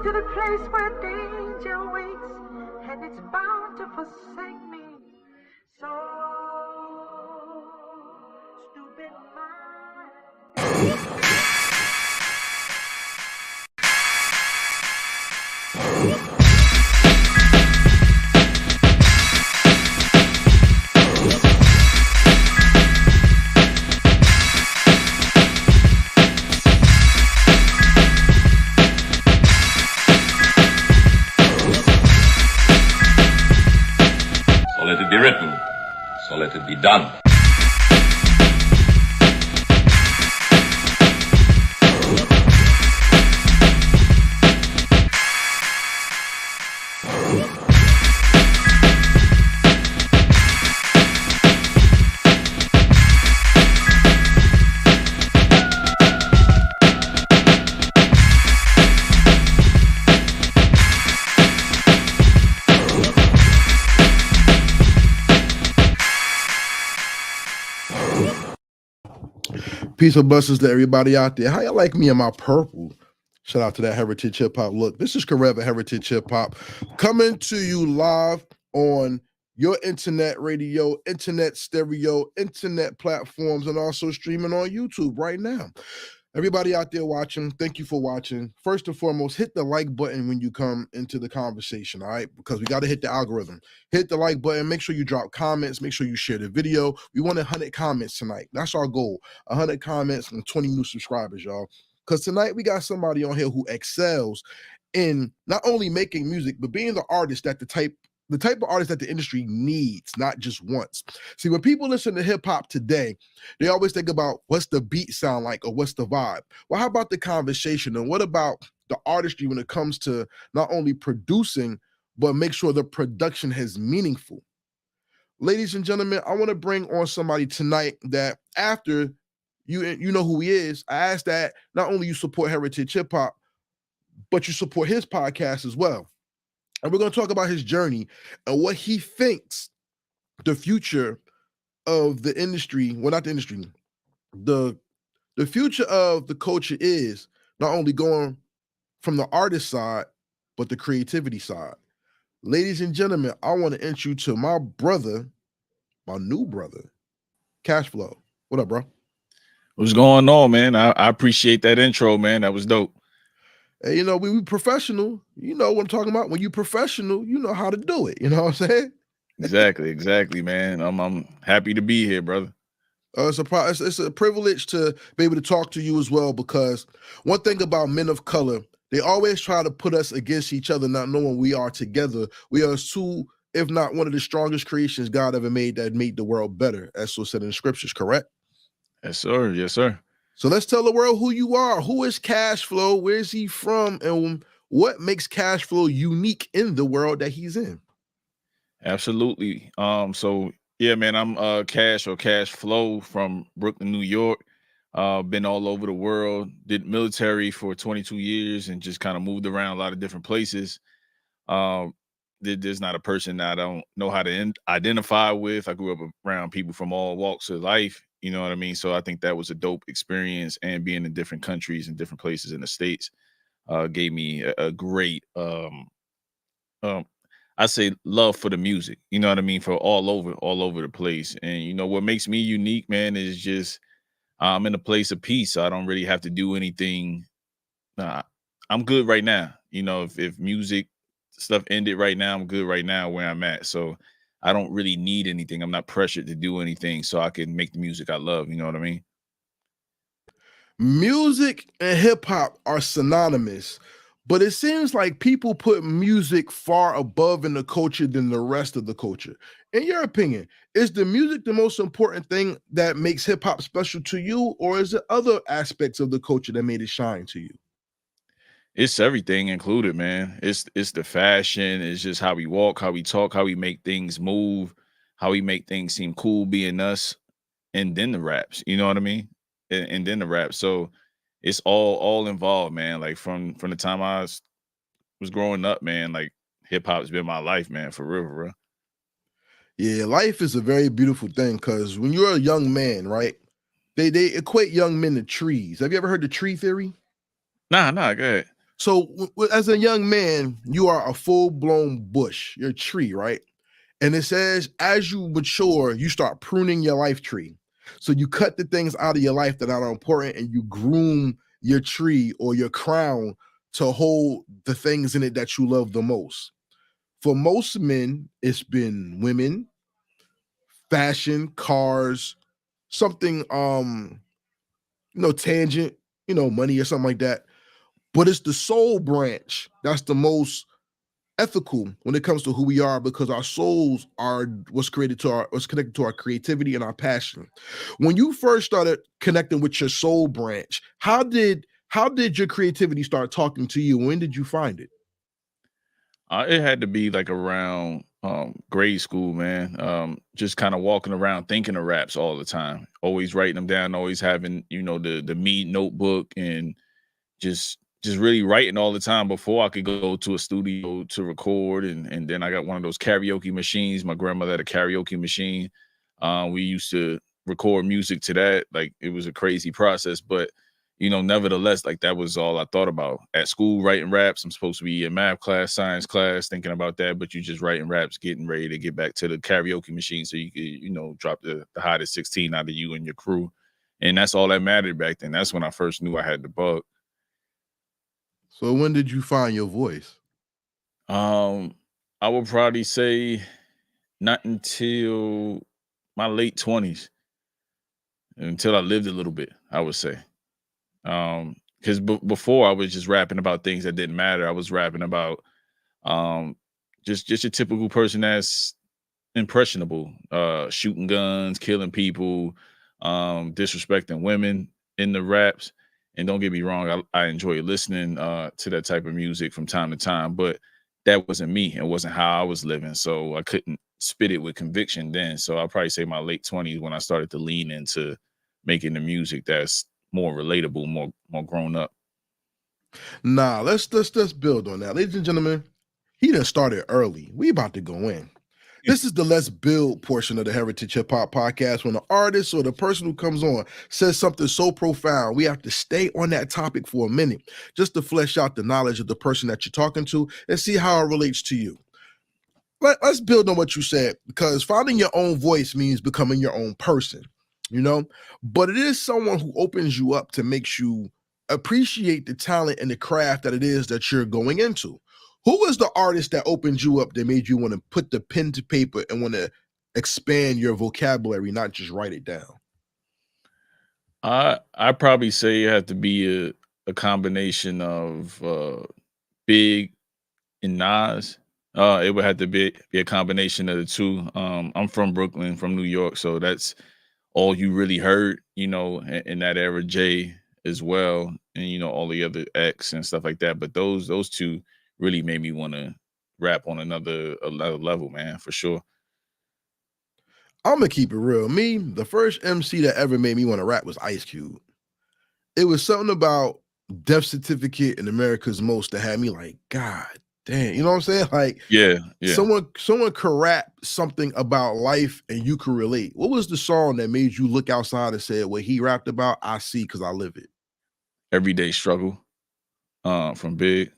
to the place where danger waits, and it's bound to forsake me. So stupid mind. So let it be written, so let it be done. Peace and blessings to everybody out there. How y'all like me in my purple? Shout out to that Heritage Hip Hop look. This is Karev Heritage Hip Hop coming to you live on your internet radio, internet stereo, internet platforms, and also streaming on YouTube right now. Everybody out there watching, thank you for watching. First and foremost, hit the like button when you come into the conversation, all right? Because we got to hit the algorithm. Hit the like button. Make sure you drop comments. Make sure you share the video. We want 100 comments tonight. That's our goal. 100 comments and 20 new subscribers, y'all. Because tonight we got somebody on here who excels in not only making music, but being the artist that the type of artist that the industry needs, not just wants. See, when people listen to hip hop today, they always think about what's the beat sound like or what's the vibe. Well, how about the conversation? And what about the artistry when it comes to not only producing, but make sure the production is meaningful? Ladies and gentlemen, I want to bring on somebody tonight that after you know who he is, I ask that not only you support Heritage Hip Hop, but you support his podcast as well. And we're going to talk about his journey and what he thinks the future of the industry, well, not the industry, the future of the culture is, not only going from the artist side, but the creativity side. Ladies and gentlemen, I want to introduce you to my brother, my new brother, Kash Flow. What up, bro? What's going on, man? I appreciate that intro, man. That was dope. Hey, you know, we professional. You know what I'm talking about. When you professional, you know how to do it. You know what I'm saying? Exactly, man. I'm happy to be here, brother. It's a privilege to be able to talk to you as well, because one thing about men of color, they always try to put us against each other, not knowing we are together. We are two, if not one of the strongest creations God ever made that made the world better, as so said in the scriptures, correct? Yes, sir. Yes, sir. So let's tell the world who you are. Who is Kash Flow? Where is he from? And what makes Kash Flow unique in the world that he's in? Absolutely. So yeah, man, I'm Kash Flow from Brooklyn, New York. Been all over the world, did military for 22 years and just kind of moved around a lot of different places. There's not a person that I don't know how to identify with. I grew up around people from all walks of life. You know what I mean? So I think that was a dope experience, and being in different countries and different places in the States gave me a great, I say, love for the music. You know what I mean? For all over the place. And you know what makes me unique, man, is just I'm in a place of peace. So I don't really have to do anything. I'm good right now. You know, if music stuff ended right now, I'm good right now where I'm at. So I don't really need anything. I'm not pressured to do anything, so I can make the music I love. You know what I mean? Music and hip hop are synonymous, but it seems like people put music far above in the culture than the rest of the culture. In your opinion, is the music the most important thing that makes hip hop special to you, or is it other aspects of the culture that made it shine to you? It's everything included, man. It's the fashion. It's just how we walk, how we talk, how we make things move, how we make things seem cool being us, and then the raps. You know what I mean? And then the rap. So it's all involved, man. Like from the time I was growing up, man, like hip hop's been my life, man, for real, for real. Yeah, life is a very beautiful thing, because when you're a young man, right? They equate young men to trees. Have you ever heard the tree theory? Nah, go ahead. So as a young man, you are a full-blown bush. You're a tree, right? And it says, as you mature, you start pruning your life tree. So you cut the things out of your life that are important and you groom your tree or your crown to hold the things in it that you love the most. For most men, it's been women, fashion, cars, something, tangent, money or something like that. But it's the soul branch that's the most ethical when it comes to who we are, because our souls was connected to our creativity and our passion. When you first started connecting with your soul branch, how did your creativity start talking to you? When did you find it? It had to be like around grade school, man. Just kind of walking around thinking of raps all the time, always writing them down, always having the me notebook, and just really writing all the time before I could go to a studio to record. And then I got one of those karaoke machines. My grandmother had a karaoke machine. We used to record music to that. Like, it was a crazy process, but nevertheless, like, that was all I thought about at school, writing raps. I'm supposed to be in math class, science class, thinking about that, but you just writing raps, getting ready to get back to the karaoke machine so you could, drop the hottest 16 out of you and your crew. And that's all that mattered back then. That's when I first knew I had the bug. So when did you find your voice? I would probably say not until my late 20s, until I lived a little bit, I would say. Because before I was just rapping about things that didn't matter. I was rapping about just your typical person that's impressionable, shooting guns, killing people, disrespecting women in the raps. And don't get me wrong, I enjoy listening to that type of music from time to time, but that wasn't me. It wasn't how I was living. So I couldn't spit it with conviction then. So I'll probably say my late 20s when I started to lean into making the music that's more relatable, more grown up. Nah, let's build on that. Ladies and gentlemen, he done started early. We about to go in. This is the Let's Build portion of the Heritage Hip Hop Podcast. When the artist or the person who comes on says something so profound, we have to stay on that topic for a minute just to flesh out the knowledge of the person that you're talking to and see how it relates to you. Let's build on what you said, because finding your own voice means becoming your own person, but it is someone who opens you up to make you appreciate the talent and the craft that it is that you're going into. Who was the artist that opened you up, that made you want to put the pen to paper and want to expand your vocabulary, not just write it down? I probably say it had to be a combination of Big and Nas. It would have to be a combination of the two. I'm from Brooklyn, from New York, so that's all you really heard, in that era. Jay as well, and all the other X and stuff like that. But those two really made me want to rap on another level, man, for sure. I'm gonna keep it real. Me, the first MC that ever made me want to rap was Ice Cube. It was something about Death Certificate and America's Most that had me like, God damn, you know what I'm saying? Like, yeah. Someone could rap something about life and you could relate. What was the song that made you look outside and say, what he rapped about, I see because I live it? Everyday Struggle, from Big.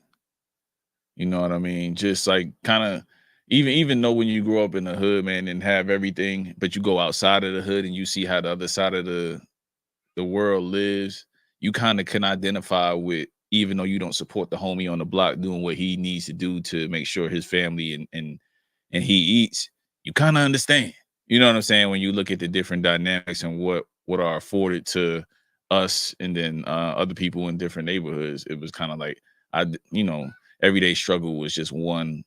You know what I mean? Just like kind of, even though when you grow up in the hood, man, and have everything, but you go outside of the hood and you see how the other side of the world lives, you kind of can identify with, even though you don't support the homie on the block doing what he needs to do to make sure his family and he eats, you kind of understand. You know what I'm saying? When you look at the different dynamics and what are afforded to us and then other people in different neighborhoods, it was kind of like, Everyday Struggle was just one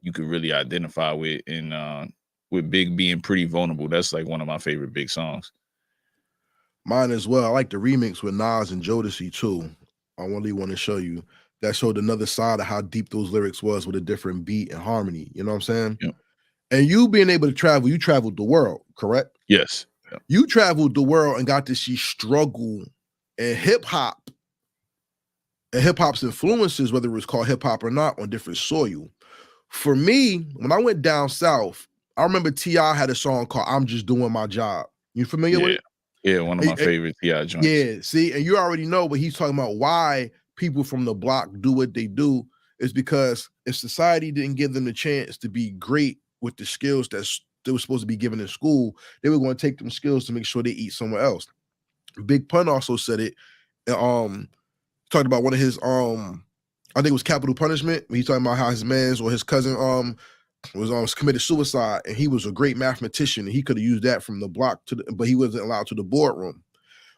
you could really identify with, and with Big being pretty vulnerable. That's like one of my favorite Big songs. Mine as well. I like the remix with Nas and Jodeci too. I really want to show you. That showed another side of how deep those lyrics was with a different beat and harmony. You know what I'm saying? Yep. And you being able to travel, you traveled the world, correct? Yes. Yep. You traveled the world and got to see struggle and hip hop and hip hop's influences, whether it was called hip hop or not, on different soil. For me, when I went down south, I remember T.I. had a song called I'm Just Doing My Job. You familiar with it? Yeah, one of my favorite T.I. joints. Yeah, see, and you already know what he's talking about, why people from the block do what they do is because if society didn't give them the chance to be great with the skills that they were supposed to be given in school, they were going to take them skills to make sure they eat somewhere else. Big Pun also said it. Talked about one of his I think it was Capital Punishment. He's talking about how his man's or his cousin was committed suicide, and he was a great mathematician, and he could have used that from the block but he wasn't allowed to the boardroom.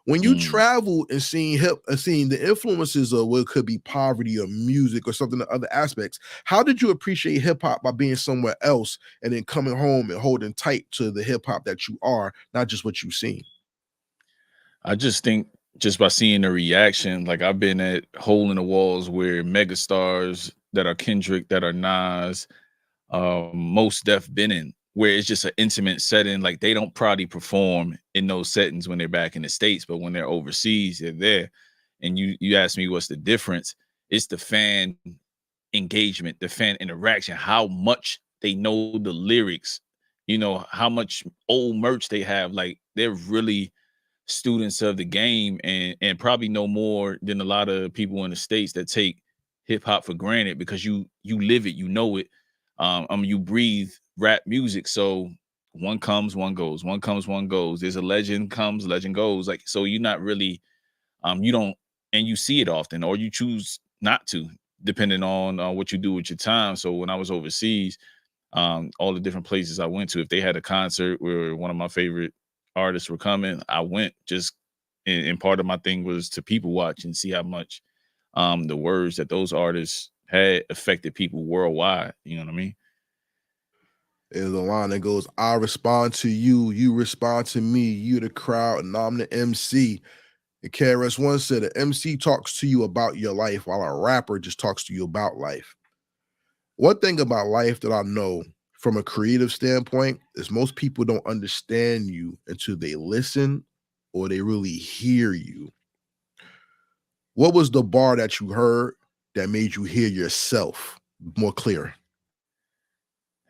When you travel and seeing the influences of what could be poverty or music or something in other aspects, how did you appreciate hip hop by being somewhere else and then coming home and holding tight to the hip hop that you are, not just what you've seen? I just think just by seeing the reaction, like I've been at hole in the walls where megastars that are Kendrick, that are Nas, Most Def been in, where it's just an intimate setting. Like they don't probably perform in those settings when they're back in the States, but when they're overseas, they're there. And you ask me what's the difference? It's the fan engagement, the fan interaction, how much they know the lyrics, how much old merch they have. Like they're really students of the game and probably know more than a lot of people in the States that take hip hop for granted because you live it, you know it. You breathe rap music. So one comes, one goes, one comes, one goes. There's a legend comes, legend goes. Like, so you're not really, you don't, and you see it often, or you choose not to, depending on what you do with your time. So when I was overseas, all the different places I went to, if they had a concert where one of my favorite artists were coming, I went just, and part of my thing was to people watch and see how much the words that those artists had affected people worldwide. You know what I mean? There's a line that goes, I respond to you, you respond to me, you the crowd, and I'm the MC. And KRS-One said, an MC talks to you about your life while a rapper just talks to you about life. One thing about life that I know from a creative standpoint is most people don't understand you until they listen or they really hear you. What was the bar that you heard that made you hear yourself more clear?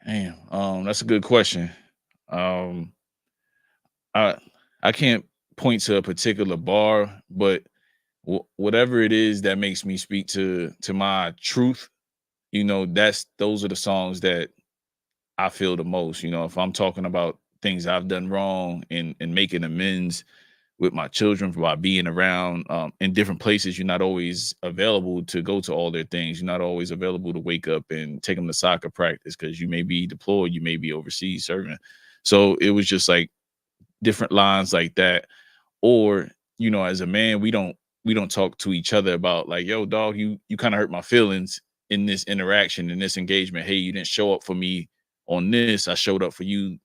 Damn, that's a good question. I can't point to a particular bar, but whatever it is that makes me speak to my truth, those are the songs that I feel the most. If I'm talking about things I've done wrong and making amends with my children by being around in different places, you're not always available to go to all their things. You're not always available to wake up and take them to soccer practice because you may be deployed, you may be overseas serving. So it was just like different lines like that. Or, as a man, we don't talk to each other about like, yo, dog, you kind of hurt my feelings in this interaction, in this engagement. Hey, you didn't show up for me on this. I showed up for you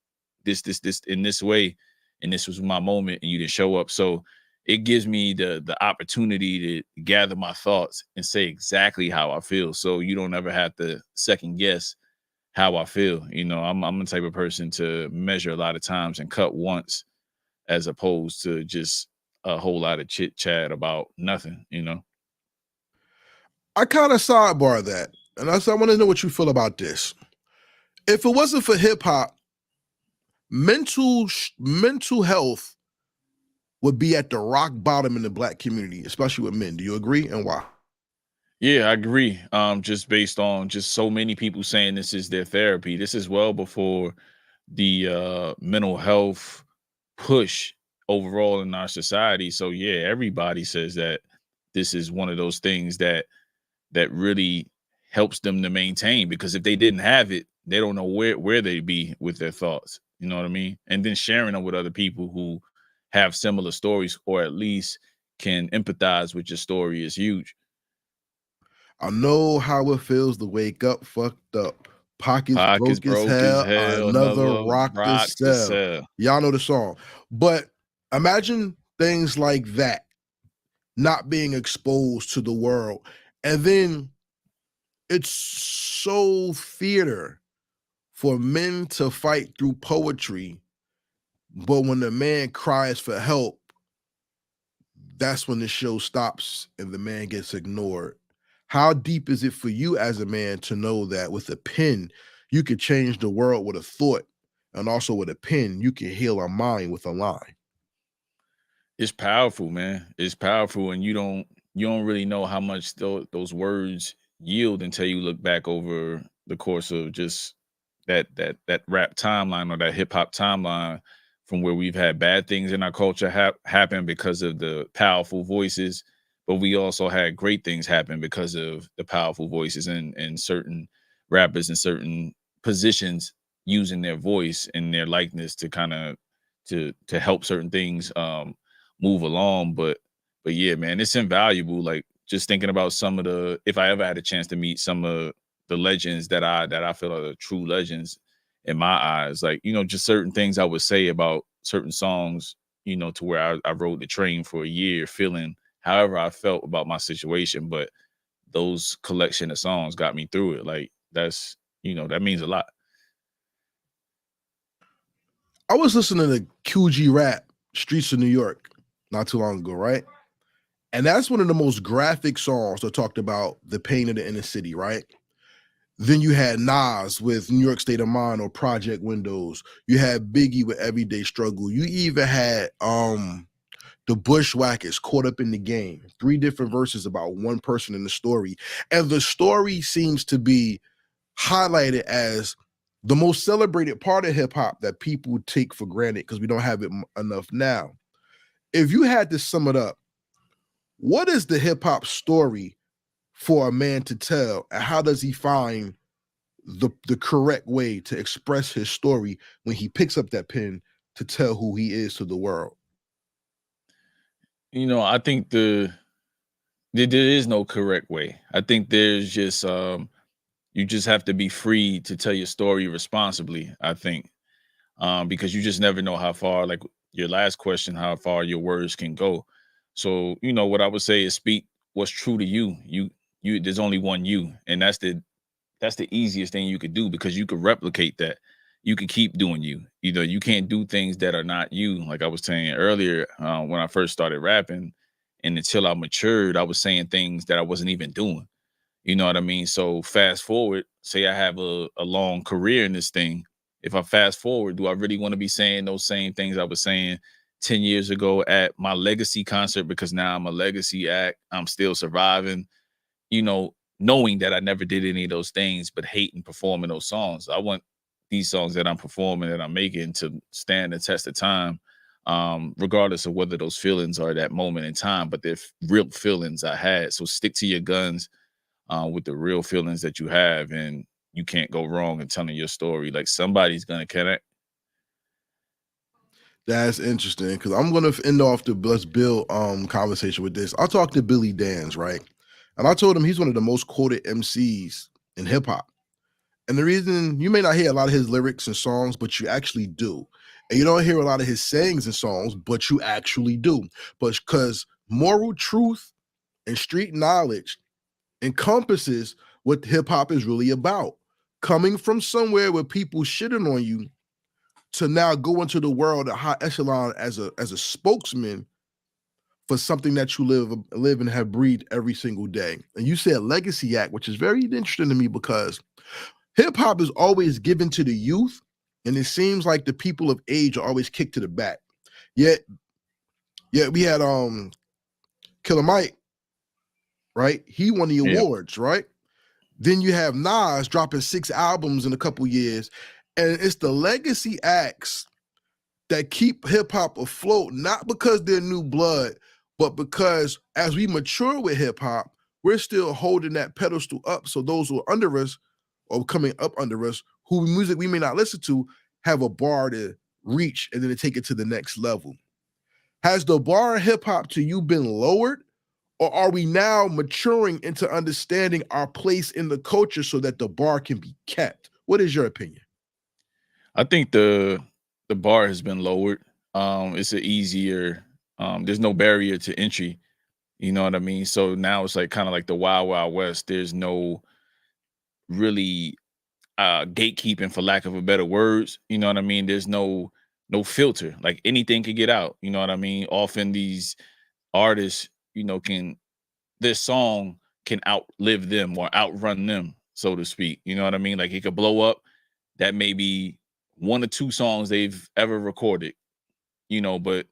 this in this way, and this was my moment, and you didn't show up. So it gives me the opportunity to gather my thoughts and say exactly how I feel. So you don't ever have to second guess how I feel. I'm the type of person to measure a lot of times and cut once, as opposed to just a whole lot of chit chat about nothing. I kind of sidebar that, and I want to know what you feel about this. If it wasn't for hip hop, mental health would be at the rock bottom in the Black community, especially with men. Do you agree, and why? Yeah, I agree. Just based on just so many people saying this is their therapy. This is well before the mental health push overall in our society. So yeah, everybody says that this is one of those things that really helps them to maintain, because if they didn't have it, they don't know where they'd be with their thoughts. You know what I mean? And then sharing them with other people who have similar stories, or at least can empathize with your story, is huge. I know how it feels to wake up fucked up. Pockets Pockets broke as broke as hell, hell, another another rock to rock to sell. sell. Y'all know the song. But imagine things like that not being exposed to the world. And then it's so theater for men to fight through poetry, but when the man cries for help, that's when the show stops and the man gets ignored. How deep is it for you as a man to know that with a pen, you could change the world with a thought, and also with a pen, you can heal a mind with a line? It's powerful, man. It's powerful, and you don't you don't really know how much those words yield until you look back over the course of just that rap timeline or that hip hop timeline, from where we've had bad things in our culture happen because of the powerful voices, but we also had great things happen because of the powerful voices and certain rappers in certain positions using their voice and their likeness to kind of to help certain things move along. But yeah, man, it's invaluable. Like, just thinking about some of the, if I ever had a chance to meet some of the legends that I feel are the true legends in my eyes, like, just certain things I would say about certain songs, to where I rode the train for a year feeling however I felt about my situation. But those collection of songs got me through it. Like, that's, that means a lot. I was listening to QG Rap, Streets of New York, not too long ago, right? And that's one of the most graphic songs that talked about the pain of the inner city, right? Then you had Nas with New York State of Mind or Project Windows. You had Biggie with Everyday Struggle. You even had the Bushwhackers, Caught Up in the Game. 3 different verses about one person in the story. And the story seems to be highlighted as the most celebrated part of hip hop that people take for granted because we don't have it enough now. If you had to sum it up, what is the hip hop story for a man to tell, and how does he find the correct way to express his story when he picks up that pen to tell who he is to the world? I think there is no correct way. I think there's just you just have to be free to tell your story responsibly, I think. Because you just never know how far, like your last question, how far your words can go. So, what I would say is speak what's true to you. There's only one you, and that's the easiest thing you could do, because you could replicate that. You can keep doing you. You can't do things that are not you. Like I was saying earlier, when I first started rapping, and until I matured, I was saying things that I wasn't even doing. You know what I mean? So fast forward, say I have a long career in this thing. If I fast forward, do I really want to be saying those same things I was saying 10 years ago at my legacy concert? Because now I'm a legacy act. I'm still surviving, knowing that I never did any of those things, but hating performing those songs. I want these songs that I'm performing, that I'm making, to stand the test of time, regardless of whether those feelings are at that moment in time, but they're real feelings I had. So stick to your guns with the real feelings that you have, and you can't go wrong in telling your story. Like, somebody's gonna connect. That's interesting, because I'm gonna end off the Let's Build conversation with this. I talked to Billy Danze, right? And I told him he's one of the most quoted MCs in hip hop. And the reason you may not hear a lot of his lyrics and songs, but you actually do. And you don't hear a lot of his sayings and songs, but you actually do. But because moral truth and street knowledge encompasses what hip hop is really about. Coming from somewhere where people shitting on you to now go into the world at high echelon as a spokesman for something that you live and have breathed every single day. And you said legacy act, which is very interesting to me, because hip hop is always given to the youth, and it seems like the people of age are always kicked to the back. Yet we had Killer Mike, right? He won the awards, right? Then you have Nas dropping 6 albums in a couple years, and it's the legacy acts that keep hip hop afloat, not because they're new blood, but because as we mature with hip hop, we're still holding that pedestal up. So those who are under us or coming up under us, who music we may not listen to, have a bar to reach and then to take it to the next level. Has the bar of hip hop to you been lowered? Or are we now maturing into understanding our place in the culture so that the bar can be kept? What is your opinion? I think the bar has been lowered. It's an easier, there's no barrier to entry. You know what I mean? So now it's like kind of like the Wild Wild West. There's no really gatekeeping, for lack of a better words. You know what I mean? There's no filter. Like, anything could get out. You know what I mean? Often these artists, this song can outlive them or outrun them, so to speak. You know what I mean? Like, it could blow up. That may be 1 or 2 songs they've ever recorded, but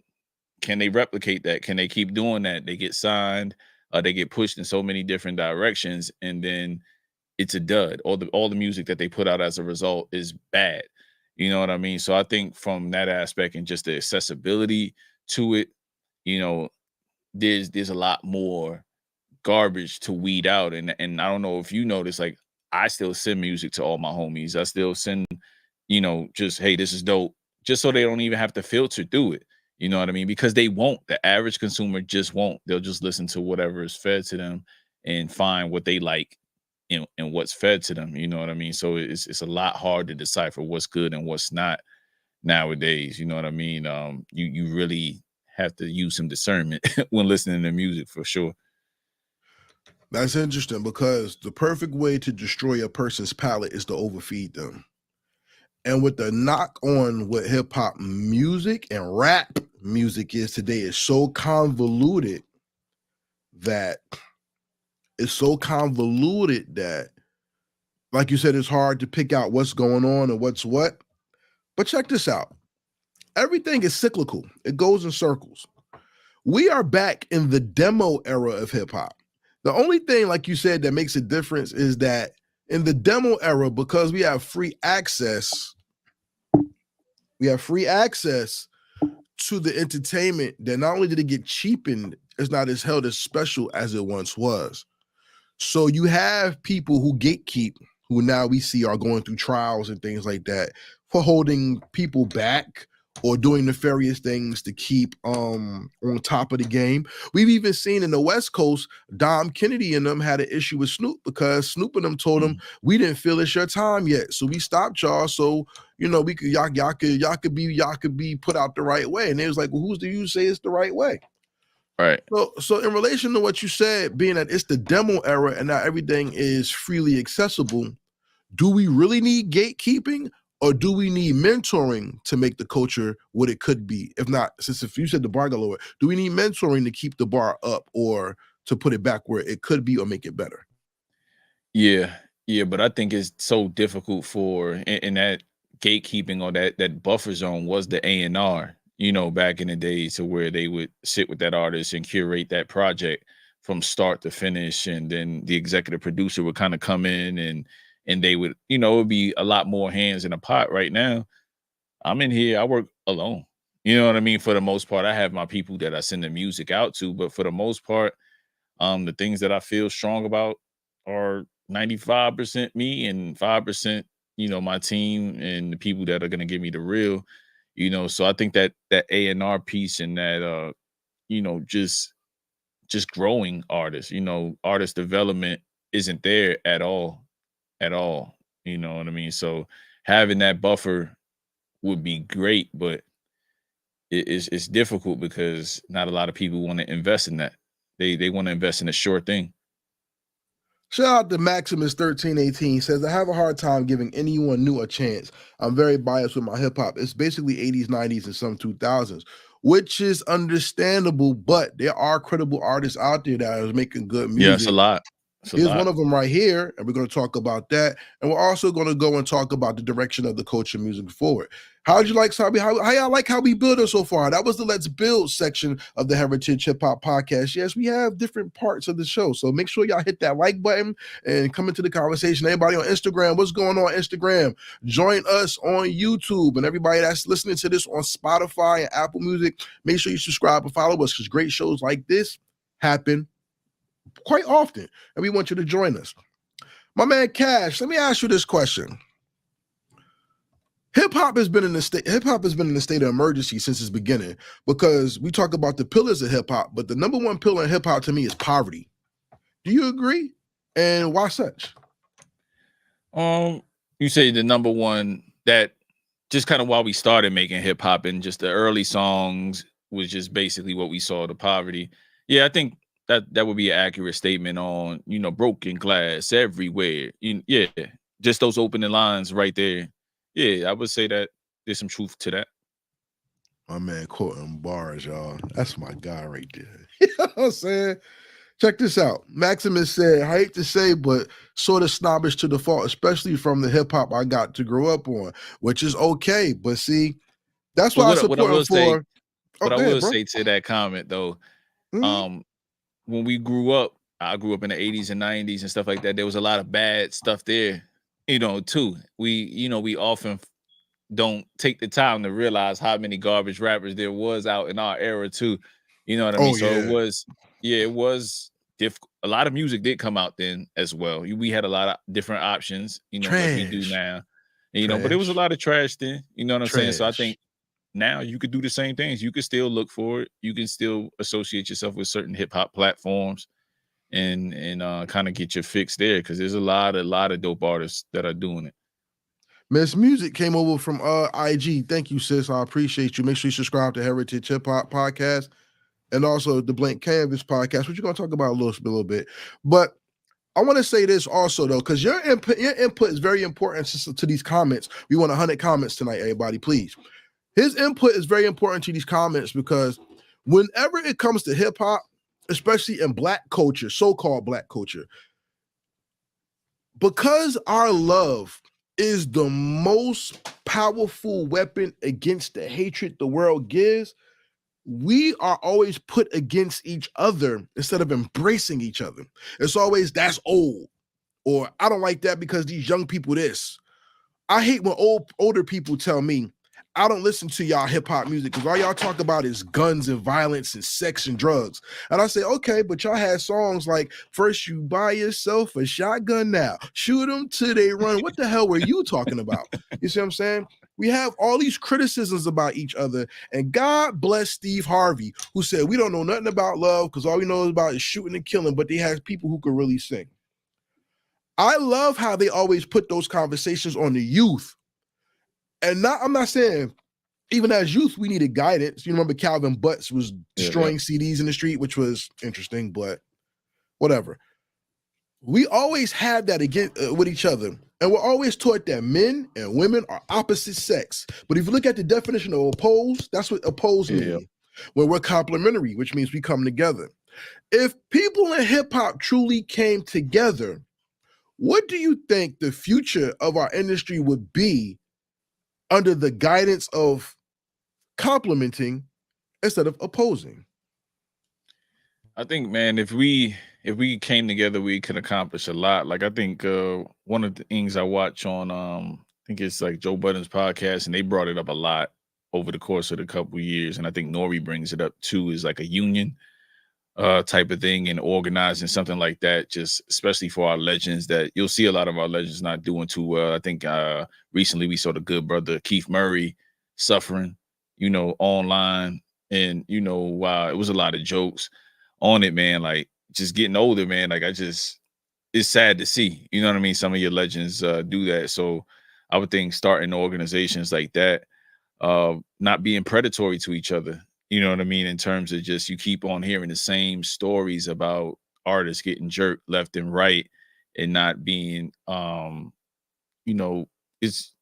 can they replicate that? Can they keep doing that? They get signed, They get pushed in so many different directions, and then it's a dud. All the music that they put out as a result is bad. You know what I mean? So I think from that aspect and just the accessibility to it, you know, there's a lot more garbage to weed out. And I don't know if you notice, like, I still send music to all my homies. I still send, just, hey, this is dope, just so they don't even have to filter through it. You know what I mean? Because they won't. The average consumer just won't. They'll just listen to whatever is fed to them and find what they like and what's fed to them. You know what I mean? So it's a lot hard to decipher what's good and what's not nowadays. You know what I mean? You really have to use some discernment when listening to music, for sure. That's interesting, because the perfect way to destroy a person's palate is to overfeed them. And with the knock on what hip hop music and rap music is today is so convoluted that like you said, it's hard to pick out what's going on and what's what. But check this out. Everything is cyclical. It goes in circles. We are back in the demo era of hip hop. The only thing, like you said, that makes a difference is that in the demo era, because we have free access to the entertainment, that not only did it get cheapened, it's not as held as special as it once was. So you have people who gatekeep, who now we see are going through trials and things like that for holding people back or doing nefarious things to keep on top of the game. We've even seen in the West Coast, Dom Kennedy and them had an issue with Snoop, because Snoop and them told him, we didn't feel it's your time yet, so we stopped y'all. So we could y'all could be put out the right way. And they was like, well, who's do you say it's the right way? Right. So in relation to what you said, being that it's the demo era and now everything is freely accessible, do we really need gatekeeping, or do we need mentoring to make the culture what it could be? If not, if you said the bar got lower, do we need mentoring to keep the bar up or to put it back where it could be or make it better? Yeah, but I think it's so difficult in that gatekeeping, or that buffer zone was the A&R, back in the days, to where they would sit with that artist and curate that project from start to finish. And then the executive producer would kind of come in and they would, it would be a lot more hands in a pot. Right now, I'm in here, I work alone. You know what I mean? For the most part, I have my people that I send the music out to, but for the most part, the things that I feel strong about are 95% me and 5%, my team and the people that are going to give me the real, so I think that A&R piece and that, just growing artists, artist development isn't there at all. You know what I mean? So having that buffer would be great, but it's difficult because not a lot of people want to invest in that. They want to invest in a sure thing. Shout out to Maximus1318, says, I have a hard time giving anyone new a chance. I'm very biased with my hip hop. It's basically 80s, 90s, and some 2000s, which is understandable, but there are credible artists out there that are making good music. Yeah, it's a lot. Here's one of them right here, and we're going to talk about that. And we're also going to go and talk about the direction of the culture moving forward. How y'all like how we build it so far? That was the Let's Build section of the Heritage Hip Hop Podcast. Yes, we have different parts of the show, so make sure y'all hit that like button and come into the conversation. Everybody on Instagram, what's going on Instagram? Join us on YouTube, and everybody that's listening to this on Spotify and Apple Music, make sure you subscribe and follow us, because great shows like this happen quite often, and we want you to join us. My man Cash, let me ask you this question. Hip hop has been in a state of emergency since its beginning, because we talk about the pillars of hip hop, but the number one pillar in hip hop to me is poverty. Do you agree? And why such? You say the number one, that just kind of why we started making hip hop, and just the early songs was just basically what we saw, the poverty. Yeah, I think that would be an accurate statement on, broken glass everywhere. Yeah, just those opening lines right there. Yeah, I would say that there's some truth to that. My man quoting bars, y'all. That's my guy right there. You know what I'm saying? Check this out. Maximus said, I hate to say, but sort of snobbish to the fault, especially from the hip hop I got to grow up on, which is okay. But see, that's why I support him for. What I will say to that comment, though, when we grew up, I grew up in the 80s and 90s and stuff like that. There was a lot of bad stuff there, too. We often don't take the time to realize how many garbage rappers there was out in our era too. You know what I mean? Oh So yeah, it was difficult. A lot of music did come out then as well. We had a lot of different options, like we do trash, now. But it was a lot of trash then. You know what I'm saying? So I trash. think now you could do the same things. You could still look for it. You can still associate yourself with certain hip hop platforms and kind of get your fix there because there's a lot of dope artists that are doing it. Miss Music came over from IG. Thank you, sis. I appreciate you. Make sure you subscribe to Heritage Hip Hop Podcast and also the Blank Canvas Podcast, which you're gonna talk about a little bit. But I want to say this also though, because your input is very important to these comments. We want 100 comments tonight, everybody. Please. His input is very important to these comments because whenever it comes to hip hop, especially in Black culture, so-called Black culture, because our love is the most powerful weapon against the hatred the world gives, we are always put against each other instead of embracing each other. It's always, that's old, or I don't like that because these young people this. I hate when older people tell me, I don't listen to y'all hip hop music because all y'all talk about is guns and violence and sex and drugs. And I say, okay, but y'all had songs like First You Buy Yourself a Shotgun Now, Shoot them till they run. What the hell were you talking about? You see what I'm saying? We have all these criticisms about each other. And God bless Steve Harvey, who said, we don't know nothing about love because all we know about is shooting and killing, but they have people who can really sing. I love how they always put those conversations on the youth. And I'm not saying, even as youth, we needed guidance. You remember Calvin Butts was destroying CDs in the street, which was interesting, but whatever. We always had that again with each other. And we're always taught that men and women are opposite sex. But if you look at the definition of oppose, that's what oppose means. When we're complementary, which means we come together. If people in hip hop truly came together, what do you think the future of our industry would be under the guidance of complementing instead of opposing? I think, man, if we came together, we could accomplish a lot. Like I think one of the things I watch on I think it's like Joe Budden's podcast, and they brought it up a lot over the course of the couple of years. And I think Nori brings it up too, is like a union type of thing and organizing something like that, just especially for our legends that you'll see a lot of our legends not doing too well. I think recently we saw the good brother Keith Murray suffering, online. And, it was a lot of jokes on it, man. Like just getting older, man. Like it's sad to see, you know what I mean? Some of your legends do that. So I would think starting organizations like that, not being predatory to each other, you know what I mean? In terms of just, you keep on hearing the same stories about artists getting jerked left and right and not being, it's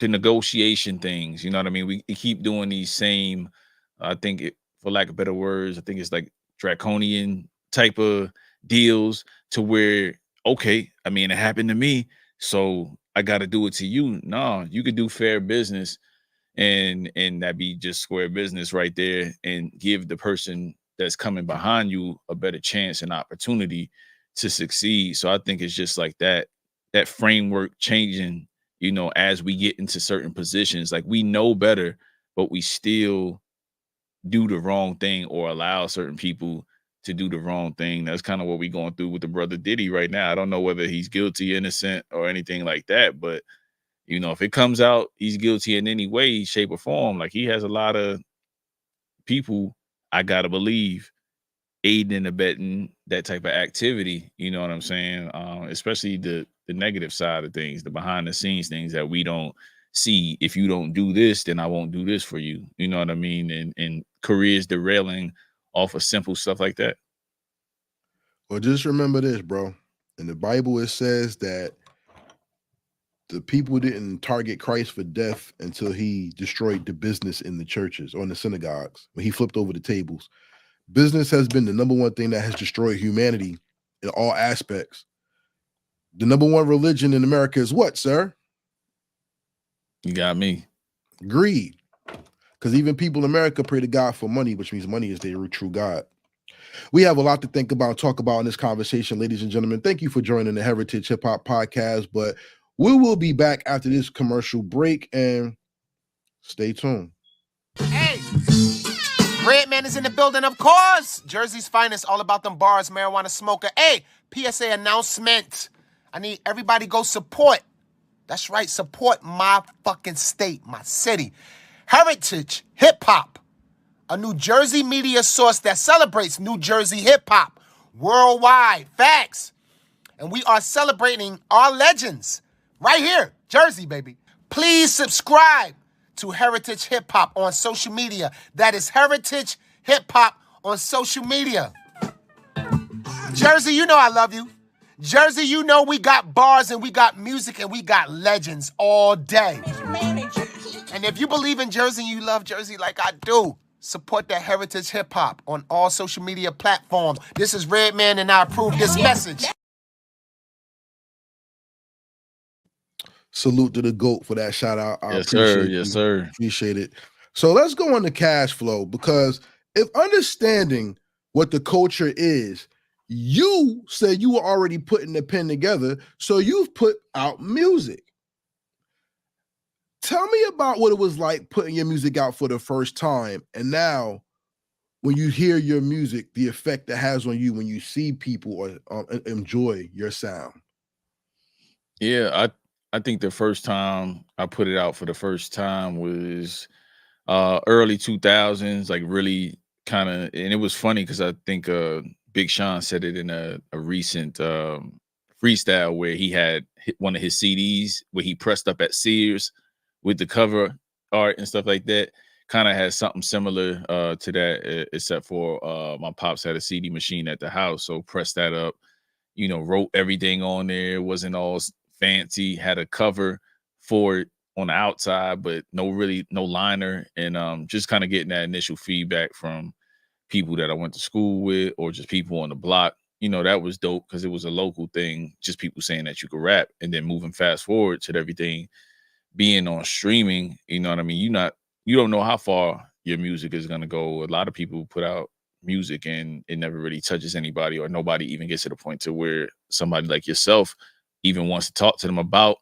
the negotiation things, you know what I mean? We keep doing these same, I think for lack of better words, I think it's like draconian type of deals to where, okay, I mean, it happened to me, so I got to do it to you. No, you could do fair business and that be just square business right there, and give the person that's coming behind you a better chance and opportunity to succeed. So I think it's just like that framework changing, as we get into certain positions. Like we know better, but we still do the wrong thing or allow certain people to do the wrong thing. That's kind of what we're going through with the brother Diddy right now. I don't know whether he's guilty, innocent, or anything like that, but if it comes out he's guilty in any way, shape, or form, like he has a lot of people, I gotta believe, aiding and abetting that type of activity. You know what I'm saying? Especially the negative side of things, the behind the scenes things that we don't see. If you don't do this, then I won't do this for you. You know what I mean? And careers derailing off of simple stuff like that. Well, just remember this, bro. In the Bible, it says that the people didn't target Christ for death until he destroyed the business in the churches or in the synagogues, when he flipped over the tables. Business has been the number one thing that has destroyed humanity in all aspects. The number one religion in America is what, sir? You got me. Greed. Because even people in America pray to God for money, which means money is their true God. We have a lot to think about and talk about in this conversation, ladies and gentlemen. Thank you for joining the Heritage Hip Hop Podcast, but we will be back after this commercial break, and stay tuned. Hey, Redman is in the building, of course. Jersey's finest, all about them bars, marijuana smoker. Hey, PSA announcement. I need everybody go support. That's right, support my fucking state, my city. Heritage Hip Hop, a New Jersey media source that celebrates New Jersey hip hop worldwide. Facts. And we are celebrating our legends right here, Jersey, baby. Please subscribe to Heritage Hip Hop on social media. That is Heritage Hip Hop on social media. Jersey, you know I love you. Jersey, you know we got bars and we got music and we got legends all day. And if you believe in Jersey and you love Jersey like I do, support that Heritage Hip Hop on all social media platforms. This is Redman and I approve this message. Salute to the GOAT for that shout out. Yes, sir. Yes, sir. Appreciate it. So let's go on to Kash Flow, because if understanding what the culture is, you said you were already putting the pen together, so you've put out music. Tell me about what it was like putting your music out for the first time, and now when you hear your music, the effect it has on you when you see people or enjoy your sound. Yeah, I think the first time I put it out for the first time was early 2000s, like really kind of, and it was funny because I think Big Sean said it in a recent freestyle where he had one of his CDs where he pressed up at Sears with the cover art and stuff like that. Kind of has something similar to that, except for my pops had a CD machine at the house, so pressed that up, wrote everything on there. It wasn't all fancy, had a cover for it on the outside, but no liner, and just kind of getting that initial feedback from people that I went to school with or just people on the block. That was dope because it was a local thing, just people saying that you could rap. And then moving fast forward to everything being on streaming, you know what I mean? You don't know how far your music is gonna go. A lot of people put out music and it never really touches anybody, or nobody even gets to the point to where somebody like yourself even wants to talk to them about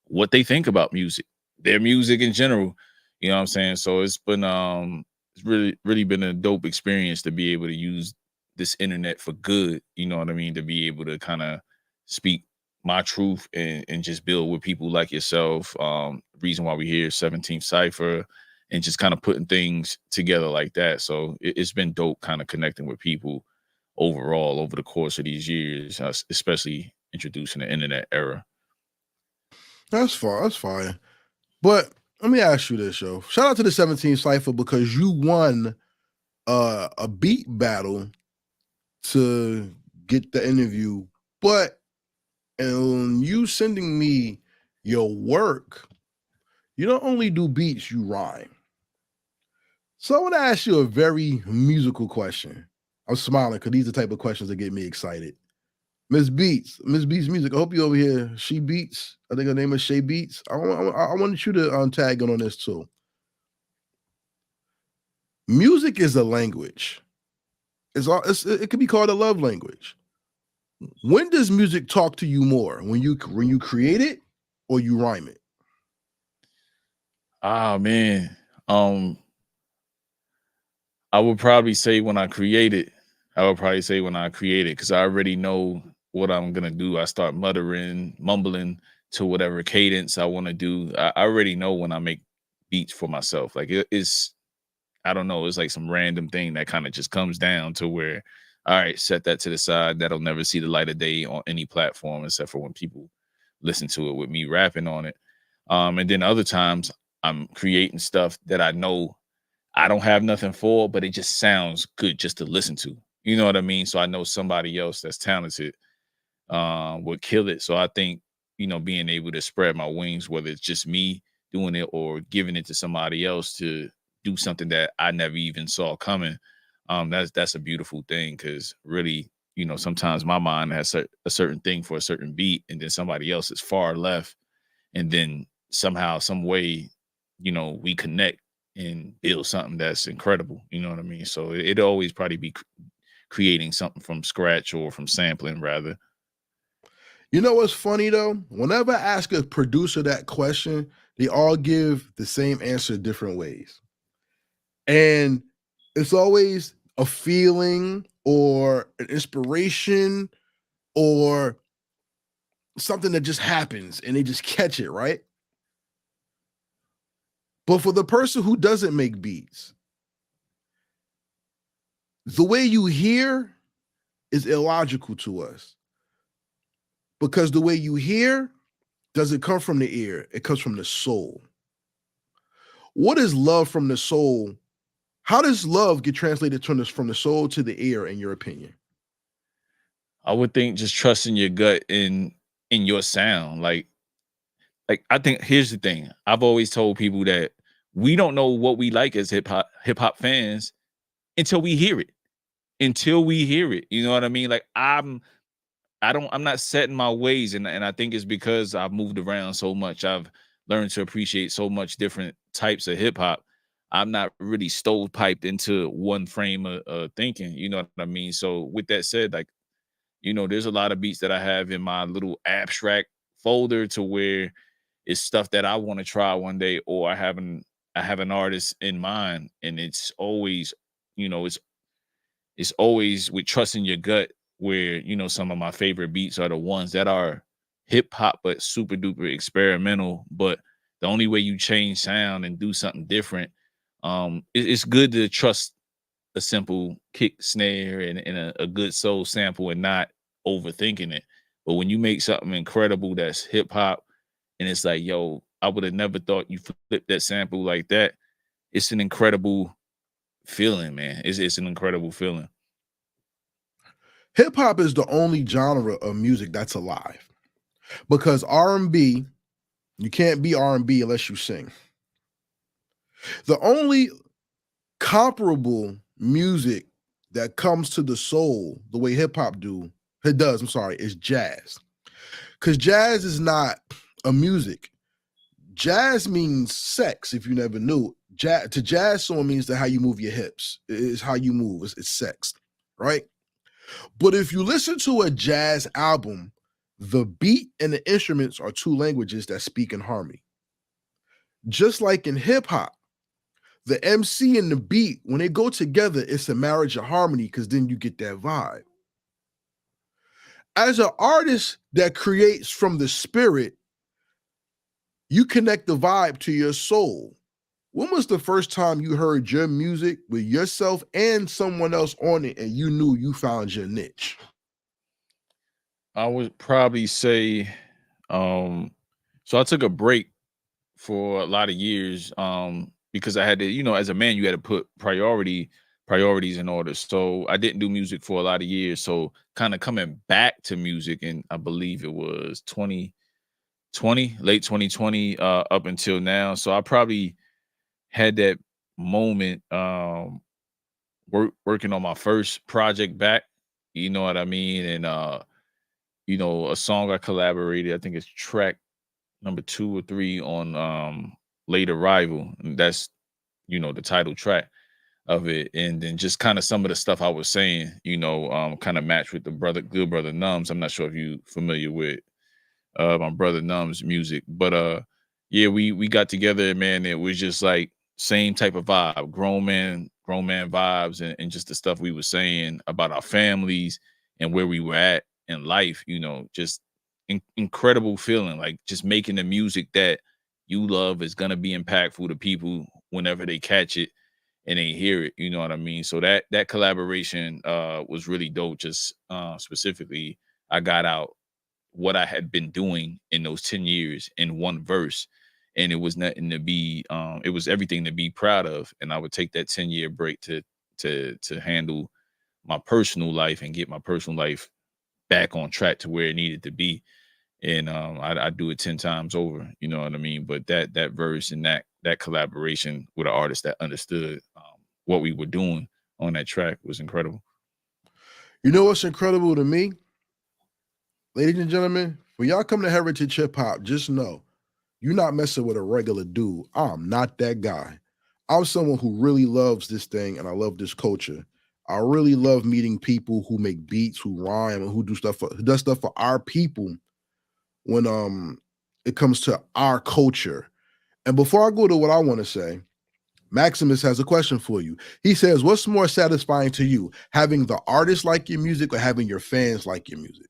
what they think about music, their music in general. You know what I'm saying? So it's been it's really been a dope experience to be able to use this internet for good. You know what I mean? To be able to kind of speak my truth and just build with people like yourself. Reason why we're here, 17th Cypher, and just kind of putting things together like that. So it's been dope kind of connecting with people overall over the course of these years, especially introducing the internet era. That's fine. But let me ask you this, yo. Shout out to the 17 Cypher because you won a beat battle to get the interview. But in you sending me your work, you don't only do beats, you rhyme. So I want to ask you a very musical question. I'm smiling because these are the type of questions that get me excited. Miss Beats Music. I hope you over here. She Beats. I think her name is Shay Beats. I wanted you to tag in on this too. Music is a language. It could be called a love language. When does music talk to you more? When you create it or you rhyme it? Ah, man. I would probably say when I create it. Because I already know what I'm gonna do. I start mumbling to whatever cadence I want to do. I already know when I make beats for myself. Like it's, I don't know, it's like some random thing that kind of just comes down to where, all right, set that to the side. That'll never see the light of day on any platform except for when people listen to it with me rapping on it. And then other times I'm creating stuff that I know I don't have nothing for, but it just sounds good just to listen to. You know what I mean? So I know somebody else that's talented would kill it. So I think, being able to spread my wings, whether it's just me doing it or giving it to somebody else to do something that I never even saw coming, that's a beautiful thing. Because really, sometimes my mind has a certain thing for a certain beat, and then somebody else is far left, and then somehow, some way, we connect and build something that's incredible. You know what I mean? So it always probably be creating something from scratch or from sampling rather. You know what's funny though? Whenever I ask a producer that question, they all give the same answer different ways. And it's always a feeling or an inspiration or something that just happens and they just catch it, right? But for the person who doesn't make beats, the way you hear is illogical to us. Because the way you hear doesn't come from the ear, it comes from the soul. What is love from the soul? How does love get translated from the soul to the ear, in your opinion? I would think just trusting your gut in your sound. Like I think here's the thing. I've always told people that we don't know what we like as hip hop fans until we hear it. Until we hear it. You know what I mean? Like I'm not set in my ways, and I think it's because I've moved around so much. I've learned to appreciate so much different types of hip hop. I'm not really stovepiped into one frame of thinking. You know what I mean? So with that said, like, you know, there's a lot of beats that I have in my little abstract folder to where it's stuff that I want to try one day, or I have an artist in mind, and it's always, you know, it's always with trusting your gut, where, you know, some of my favorite beats are the ones that are hip hop but super duper experimental. But the only way you change sound and do something different, it's good to trust a simple kick, snare, and a good soul sample and not overthinking it. But when you make something incredible that's hip hop, and it's like, yo, I would have never thought you flipped that sample like that. It's an incredible feeling, man. It's an incredible feeling. Hip hop is the only genre of music that's alive, because R&B, you can't be R&B unless you sing. The only comparable music that comes to the soul the way hip hop does, is jazz. Because jazz is not a music. Jazz means sex, if you never knew. To jazz song means that how you move your hips. It's how you move. It's sex, right? But if you listen to a jazz album, the beat and the instruments are two languages that speak in harmony. Just like in hip hop, the MC and the beat, when they go together, it's a marriage of harmony, because then you get that vibe. As an artist that creates from the spirit, you connect the vibe to your soul. When was the first time you heard your music with yourself and someone else on it and you knew you found your niche? I would probably say, so I took a break for a lot of years, because I had to, you know, as a man, you had to put priorities in order. So I didn't do music for a lot of years. So kind of coming back to music, and I believe it was 2020, late 2020, up until now. So I probably had that moment, working on my first project back, you know what I mean? And you know, a song I collaborated, I think it's track number 2 or 3 on Late Arrival. And that's, you know, the title track of it. And then just kind of some of the stuff I was saying, you know, kind of matched with the good brother Numbs. I'm not sure if you familiar with my brother Numbs music, but yeah, we got together, man. It was just like same type of vibe, grown man vibes, and just the stuff we were saying about our families and where we were at in life, you know, just incredible feeling, like just making the music that you love is gonna be impactful to people whenever they catch it and they hear it, you know what I mean? So that collaboration was really dope. Just specifically, I got out what I had been doing in those 10 years in one verse, and it was nothing to be it was everything to be proud of. And I would take that 10-year break to handle my personal life and get my personal life back on track to where it needed to be. And I do it 10 times over, you know what I mean? But that verse and that collaboration with an artist that understood what we were doing on that track was incredible. You know what's incredible to me? Ladies and gentlemen, when y'all come to Heritage Hip Hop, just know you're not messing with a regular dude. I'm not that guy. I'm someone who really loves this thing, and I love this culture. I really love meeting people who make beats, who rhyme, and who does stuff for our people when it comes to our culture. And before I go to what I want to say, Maximus has a question for you. He says, what's more satisfying to you, having the artist like your music or having your fans like your music?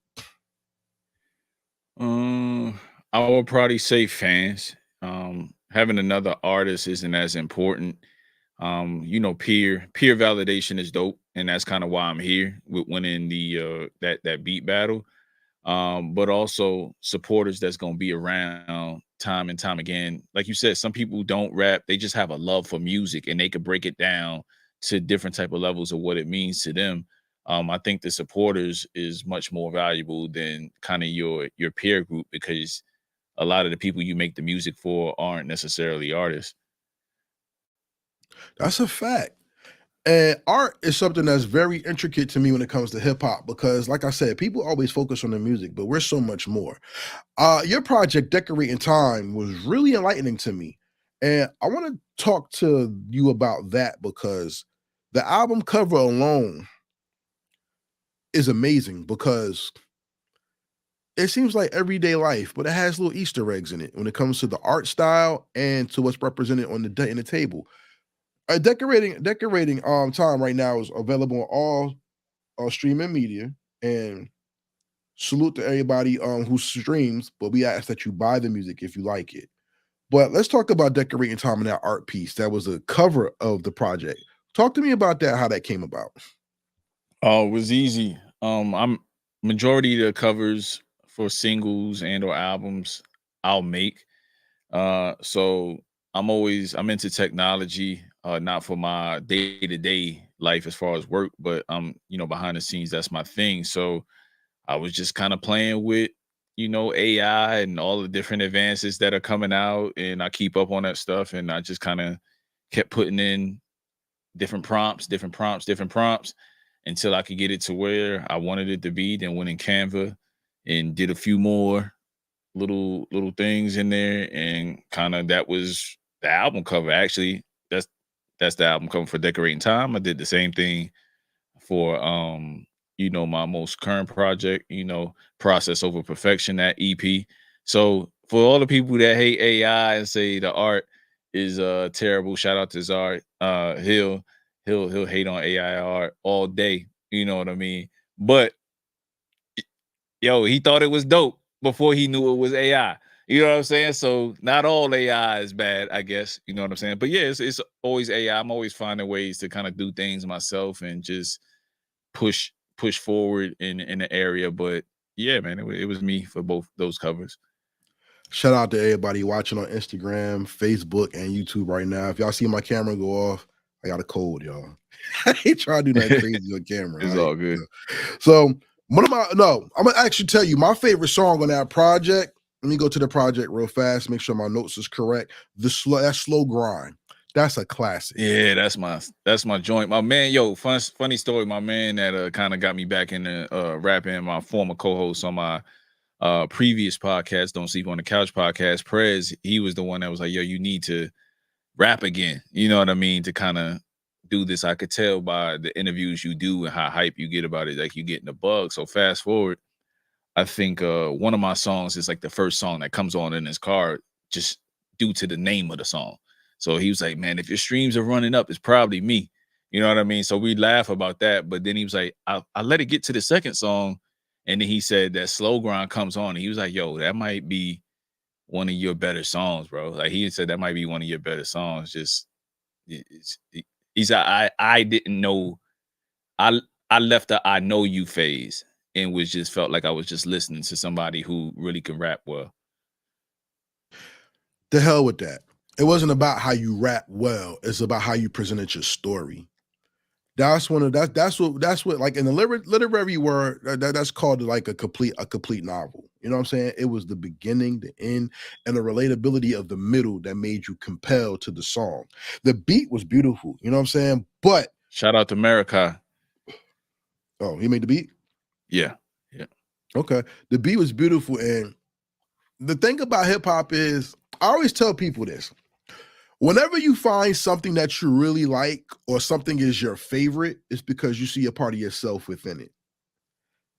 I would probably say fans. Having another artist isn't as important. Peer validation is dope, and that's kind of why I'm here with winning the that beat battle. But also supporters that's gonna be around time and time again. Like you said, some people don't rap, they just have a love for music and they could break it down to different type of levels of what it means to them. I think the supporters is much more valuable than kind of your peer group, because a lot of the people you make the music for aren't necessarily artists. That's a fact. And art is something that's very intricate to me when it comes to hip hop, because like I said, people always focus on the music, but we're so much more. Your project Decorating Time was really enlightening to me. And I want to talk to you about that because the album cover alone is amazing, because it seems like everyday life, but it has little Easter eggs in it when it comes to the art style and to what's represented on in the table. Decorating Time right now is available on all streaming media, and salute to everybody who streams, but we ask that you buy the music if you like it. But let's talk about Decorating Time and that art piece that was a cover of the project. Talk to me about that, how that came about. Oh, it was easy. I'm majority of the covers for singles and or albums I'll make. So I'm into technology, not for my day-to-day life as far as work, but behind the scenes, that's my thing. So I was just kind of playing with, AI and all the different advances that are coming out, and I keep up on that stuff, and I just kind of kept putting in different prompts until I could get it to where I wanted it to be. Then went in Canva and did a few more little things in there, and kind of that was the album cover. Actually, that's the album cover for Decorating Time. I did the same thing for my most current project, Process Over Perfection, that EP. So for all the people that hate AI and say the art is terrible, shout out to Zard. He'll hate on AI art all day, you know what I mean? But he thought it was dope before he knew it was AI. You know what I'm saying? So not all AI is bad, I guess. You know what I'm saying? But yeah, it's always AI. I'm always finding ways to kind of do things myself and just push forward in the area. But yeah, man, it was me for both those covers. Shout out to everybody watching on Instagram, Facebook, and YouTube right now. If y'all see my camera go off, I got a cold, y'all. I ain't trying to do nothing crazy on camera. It's all good. So I'm gonna actually tell you my favorite song on that project. Let me go to the project real fast, make sure my notes is correct. That Slow Grind. That's a classic. Yeah, that's my joint. My man, funny story. My man that kind of got me back into rapping, my former co-host on my previous podcast, Don't Sleep on the Couch podcast, Prez, he was the one that was like, yo, you need to rap again. You know what I mean? To kind of do this. I could tell by the interviews you do and how hype you get about it, like you get in the bug. So fast forward, I think one of my songs is like the first song that comes on in his car, just due to the name of the song. So he was like, man, if your streams are running up, it's probably me. You know what I mean? So we laugh about that. But then he was like, I let it get to the second song. And then he said that Slow Grind comes on. And he was like, yo, that might be one of your better songs, bro. Like he said that might be one of your better songs. Just he's I didn't know. I left the I know you phase and was just felt like I was just listening to somebody who really can rap well. The hell with that. It wasn't about how you rap well. It's about how you presented your story. That's what like in the literary word that's called like a complete novel. You know what I'm saying? It was the beginning, the end, and the relatability of the middle that made you compelled to the song. The beat was beautiful. You know what I'm saying? But shout out to America. Oh, he made the beat? Yeah. Okay. The beat was beautiful. And the thing about hip hop is, I always tell people this. Whenever you find something that you really like or something is your favorite, it's because you see a part of yourself within it.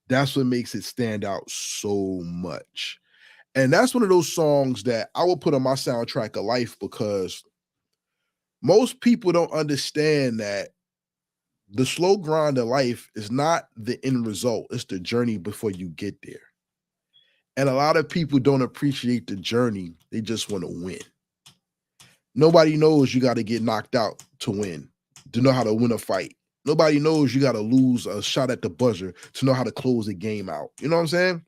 That's what makes it stand out so much. And that's one of those songs that I will put on my soundtrack of life, because most people don't understand that the slow grind of life is not the end result, it's the journey before you get there. And a lot of people don't appreciate the journey, they just want to win. Nobody knows you got to get knocked out to win, to know how to win a fight. Nobody knows you got to lose a shot at the buzzer to know how to close a game out. You know what I'm saying?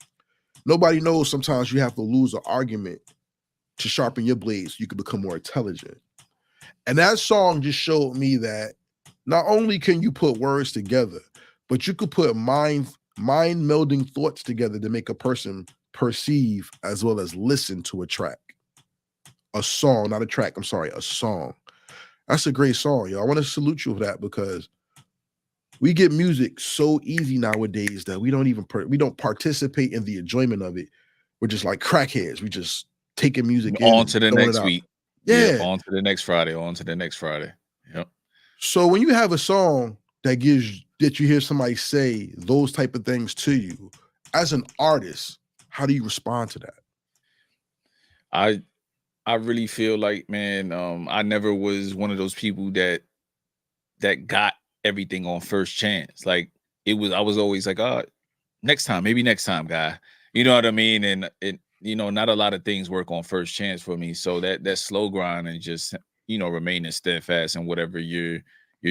Nobody knows sometimes you have to lose an argument to sharpen your blades so you can become more intelligent. And that song just showed me that not only can you put words together, but you could put mind melding thoughts together to make a person perceive as well as listen to a track. A song, not a track, I'm sorry, a song. That's a great song, yo. I want to salute you for that, because we get music so easy nowadays that we don't even we don't participate in the enjoyment of it. We're just like crackheads. We just taking music On in, to the throwing next it out. week. Yeah. On to the next Friday. On to the next Friday. Yep. So when you have a song that you hear somebody say those type of things to you, as an artist, how do you respond to that? I really feel like, man, I never was one of those people that got everything on first chance. Like I was always like, next time, maybe next time, guy. You know what I mean? And not a lot of things work on first chance for me. So that slow grind and just, remaining steadfast in whatever you're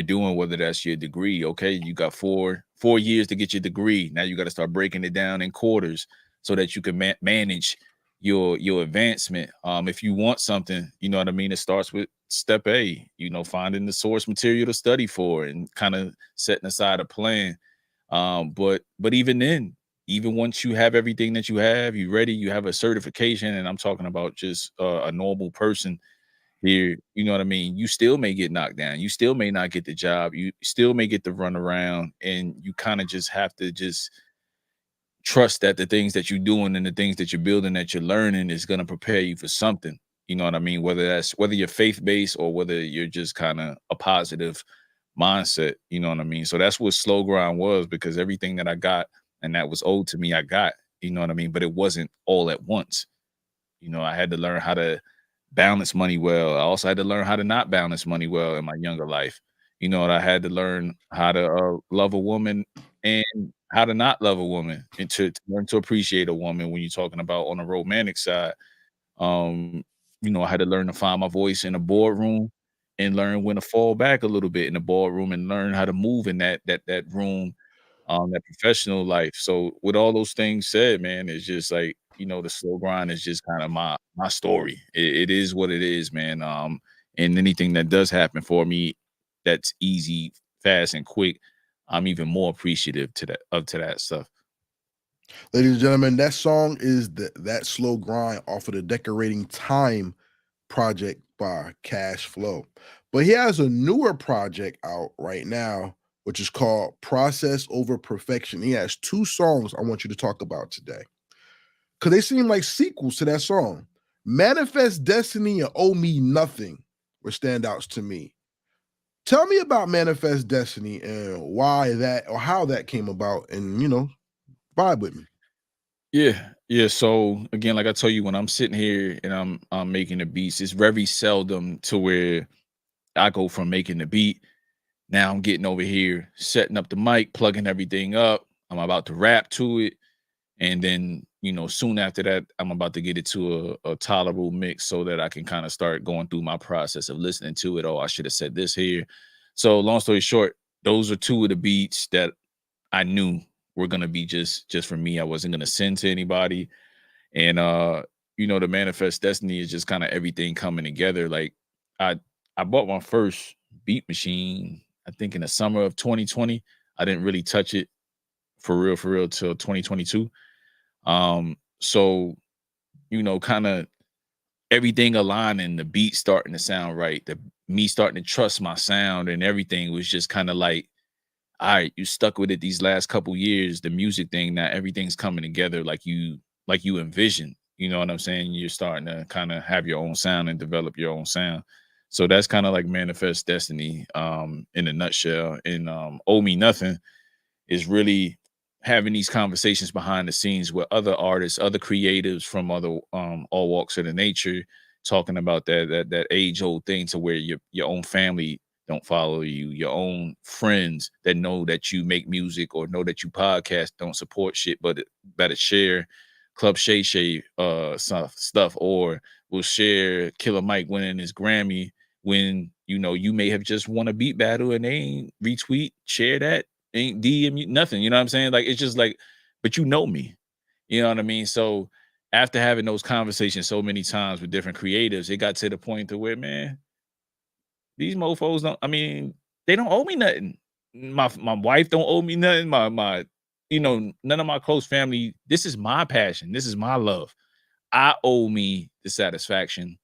doing, whether that's your degree. Okay, you got four years to get your degree. Now you got to start breaking it down in quarters so that you can manage your advancement. If you want something, you know what I mean, it starts with step A, finding the source material to study for and kind of setting aside a plan. But even then, even once you have everything that you have, you ready, you have a certification, and I'm talking about just a normal person here, you know what I mean, you still may get knocked down, you still may not get the job, you still may get to run around, and you kind of just have to just trust that the things that you're doing and the things that you're building, that you're learning, is going to prepare you for something. You know what I mean? Whether you're faith-based or whether you're just kind of a positive mindset, you know what I mean? So that's what slow grind was, because everything that I got and that was owed to me, I got, you know what I mean? But it wasn't all at once. I had to learn how to balance money well. I also had to learn how to not balance money well in my younger life. I had to learn how to love a woman and how to not love a woman, and to learn to appreciate a woman when you're talking about on the romantic side. I had to learn to find my voice in a boardroom and learn when to fall back a little bit in the boardroom and learn how to move in that room, that professional life. So with all those things said, man, it's just like, the slow grind is just kind of my story. It is what it is, man. And anything that does happen for me that's easy, fast, and quick, I'm even more appreciative to that stuff. Ladies and gentlemen, that song is that slow grind off of the Decorating Time project by Kash Flow. But he has a newer project out right now, which is called Process Over Perfection. He has 2 songs I want you to talk about today, because they seem like sequels to that song. Manifest Destiny and Owe Me Nothing were standouts to me. Tell me about Manifest Destiny and why that, or how that came about, and vibe with me. Yeah. So again, like I told you, when I'm sitting here and I'm making the beats, it's very seldom to where I go from making the beat. Now I'm getting over here, setting up the mic, plugging everything up. I'm about to rap to it. And then, soon after that, I'm about to get it to a tolerable mix so that I can kind of start going through my process of listening to it. Oh, I should have said this here. So long story short, those are 2 of the beats that I knew were going to be just for me. I wasn't going to send to anybody. And, the Manifest Destiny is just kind of everything coming together. Like I bought my first beat machine, I think in the summer of 2020. I didn't really touch it for real till 2022. So, kind of everything aligning, the beat starting to sound right, me starting to trust my sound, and everything was just kind of like, all right, you stuck with it these last couple years, the music thing, now everything's coming together like you envision. You know what I'm saying? You're starting to kind of have your own sound and develop your own sound. So that's kind of like manifest destiny in a nutshell. And Owe Me Nothing is really having these conversations behind the scenes with other artists, other creatives from other all walks of the nature, talking about that age old thing to where your own family don't follow you, your own friends that know that you make music or know that you podcast don't support shit, but better share Club Shay Shay stuff, or will share Killer Mike winning his Grammy when you may have just won a beat battle and they ain't retweet, share that, ain't DM you nothing. You know what I'm saying? Like it's just like, but you know me. You know what I mean? So after having those conversations so many times with different creatives, it got to the point to where, man, these mofos don't, I mean, they don't owe me nothing. My wife don't owe me nothing. My none of my close family. This is my passion. This is my love. I owe me the satisfaction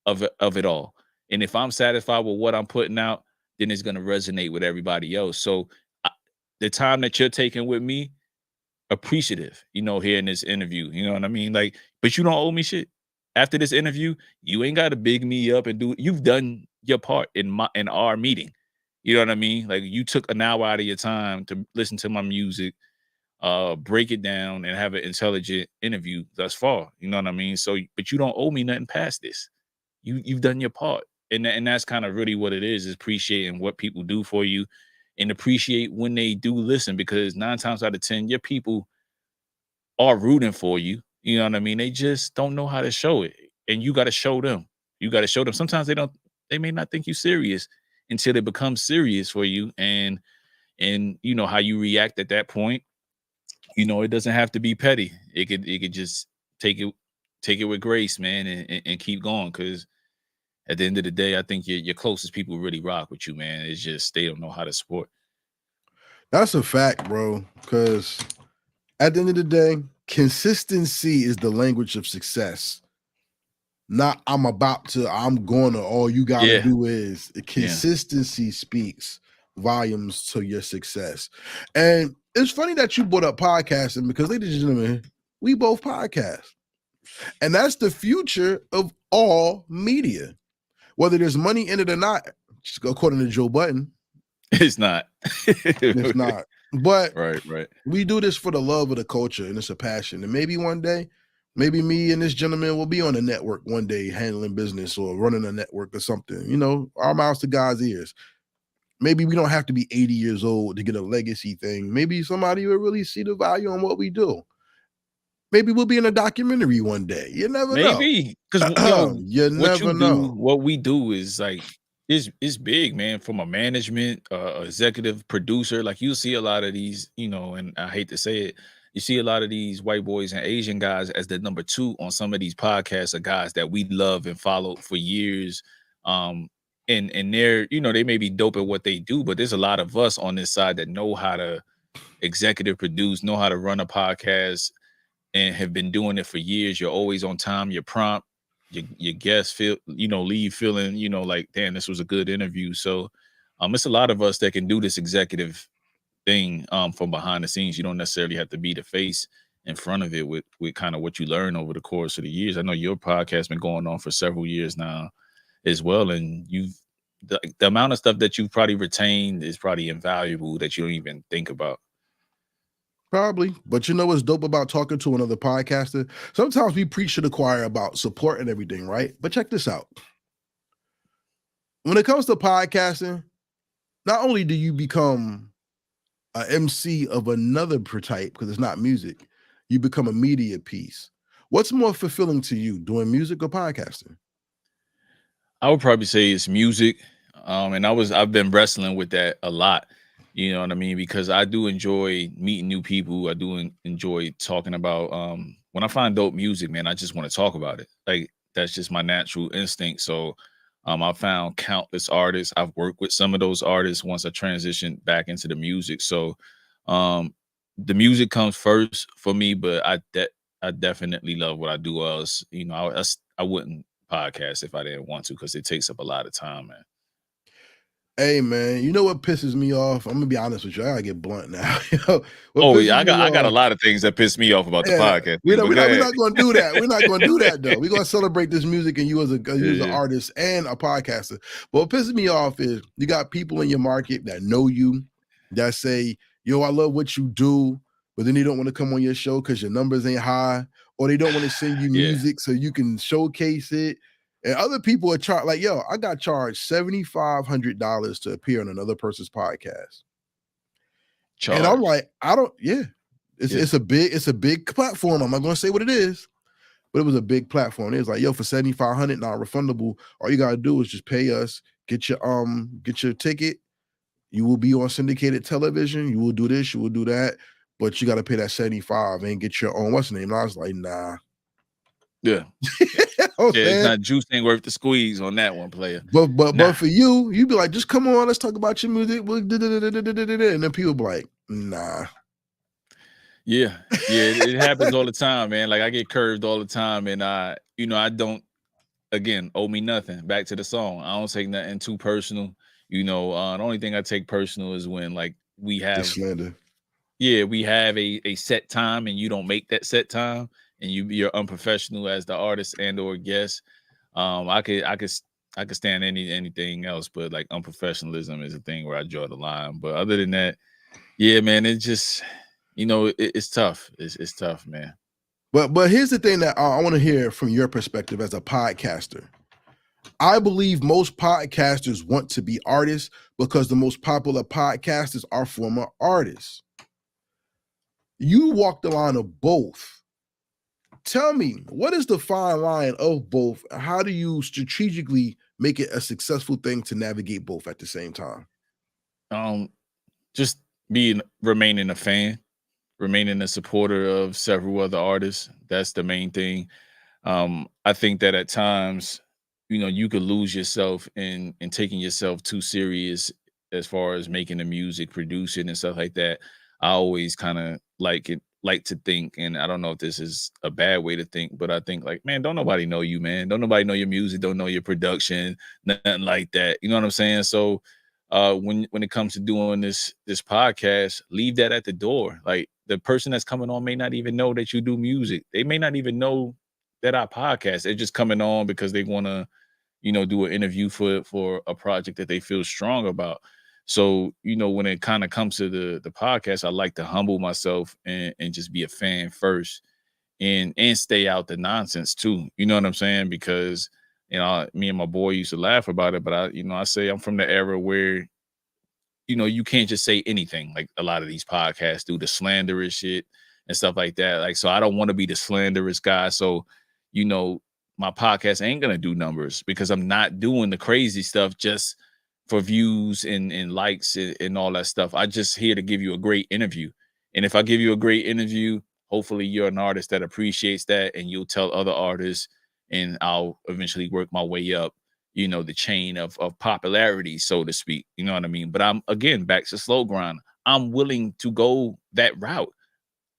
of it all. And if I'm satisfied with what I'm putting out, then it's gonna resonate with everybody else. So the time that you're taking with me, appreciative, here in this interview. You know what I mean? Like, but you don't owe me shit. After this interview, you ain't gotta big me up and you've done your part in our meeting. You know what I mean? Like you took an hour out of your time to listen to my music, break it down and have an intelligent interview thus far. You know what I mean? So, but you don't owe me nothing past this. You've done your part. And that's kind of really what it is appreciating what people do for you and appreciate when they do listen, because 9 times out of 10, your people are rooting for you. You know what I mean? They just don't know how to show it. And you got to show them. You got to show them. Sometimes they may not think you serious until it becomes serious for you. And how you react at that point, it doesn't have to be petty. It could just take it with grace, man, and keep going. Cause at the end of the day, I think your closest people really rock with you, man. It's just they don't know how to support. That's a fact, bro. Because at the end of the day, consistency is the language of success. Not I'm going to, all you got to do is consistency speaks volumes to your success. And it's funny that you brought up podcasting because, ladies and gentlemen, we both podcast. And that's the future of all media. Whether there's money in it or not, just according to Joe Budden. It's not. It's not. But right. We do this for the love of the culture, and it's a passion. And maybe one day, maybe me and this gentleman will be on a network one day handling business or running a network or something. Our mouths to God's ears. Maybe we don't have to be 80 years old to get a legacy thing. Maybe somebody will really see the value on what we do. Maybe we'll be in a documentary one day. You never know. Maybe. Because you never know. What we do is like, it's big, man. From a management, executive producer, like you see a lot of these, and I hate to say it, you see a lot of these white boys and Asian guys as the number 2 on some of these podcasts of guys that we love and followed for years. And they're, they may be dope at what they do, but there's a lot of us on this side that know how to executive produce, know how to run a podcast, and have been doing it for years. You're always on time, you're prompt. Your guests leave feeling, like, damn, this was a good interview. So it's a lot of us that can do this executive thing from behind the scenes. You don't necessarily have to be the face in front of it with kind of what you learn over the course of the years. I know your podcast been going on for several years now as well. And the amount of stuff that you've probably retained is probably invaluable that you don't even think about. Probably. But what's dope about talking to another podcaster? Sometimes we preach to the choir about support and everything, right? But check this out. When it comes to podcasting, not only do you become an MC of another type, because it's not music, you become a media piece. What's more fulfilling to you, doing music or podcasting? I would probably say it's music. And I've been wrestling with that a lot. You know what I mean? Because I do enjoy meeting new people. I do enjoy talking about, when I find dope music, man, I just want to talk about it. Like, that's just my natural instinct. So I found countless artists. I've worked with some of those artists once I transitioned back into the music. So the music comes first for me, but I definitely love what I do. Else, I wouldn't podcast if I didn't want to, because it takes up a lot of time, man. Hey man, you know what pisses me off? I'm gonna be honest with you. I gotta get blunt now. What Oh pisses yeah, me I got a off? lot of things that piss me off about the Yeah, podcast. we're But not, go we're ahead. not going to do that. We're not going to do that though. We're going to celebrate this music and you as an Yeah. artist and a podcaster. But what pisses me off is you got people in your market that know you, that say, "Yo, I love what you do," but then they don't want to come on your show because your numbers ain't high, or they don't want to send you Yeah. music so you can showcase it. And other people are charged like, "Yo, I got charged $7,500 to appear on another person's podcast," and I'm Charge. like, I don't. Yeah, Yeah. it's a big platform. I'm not going to say what it is. But it was a big platform. It was like, yo, for $7,500 non-refundable, all you gotta do is just pay us, get your ticket. You will be on syndicated television. You will do this, you will do that, but you gotta pay that 75 and get your own what's the name. And I was like, nah. Yeah. You know what I'm Yeah, it's saying? not juice ain't worth the squeeze on that one, player. But for you'd be like, just come on, let's talk about your music. And then people be like, nah. Yeah, it happens all the time, man. Like I get curved all the time, and I don't again owe me nothing. Back to the song, I don't take nothing too personal. The only thing I take personal is when like we The have slander. we have a set time and you don't make that set time, and you're unprofessional as the artist and or guest. I could stand anything else, but like unprofessionalism is a thing where I draw the line. But other than that, yeah, man, it just it's tough. It's tough, man. But here's the thing that I want to hear from your perspective as a podcaster. I believe most podcasters want to be artists because the most popular podcasters are former artists. You walk the line of both. Tell me, what is the fine line of both? How do you strategically make it a successful thing to navigate both at the same time? Just remaining a fan, remaining a supporter of several other artists. That's the main thing. I think that at times, you could lose yourself in taking yourself too serious as far as making the music, producing and stuff like that. I always kind of like to think, and I don't know if this is a bad way to think, but I think like, man, don't nobody know you, man. Don't nobody know your music, don't know your production, nothing like that. You know what I'm saying? So when it comes to doing this podcast, leave that at the door. Like the person that's coming on may not even know that you do music. They may not even know that I podcast. They're just coming on because they want to, do an interview for a project that they feel strong about. So, when it kind of comes to the podcast, I like to humble myself and just be a fan first and stay out the nonsense too. You know what I'm saying? Because, me and my boy used to laugh about it, but I say I'm from the era where, you can't just say anything like a lot of these podcasts do, the slanderous shit and stuff like that. Like, so I don't want to be the slanderous guy. So, my podcast ain't gonna do numbers because I'm not doing the crazy stuff just for views and likes and all that stuff. I just here to give you a great interview. And if I give you a great interview, hopefully you're an artist that appreciates that and you'll tell other artists and I'll eventually work my way up, the chain of popularity, so to speak. You know what I mean? But I'm again back to slow grind. I'm willing to go that route.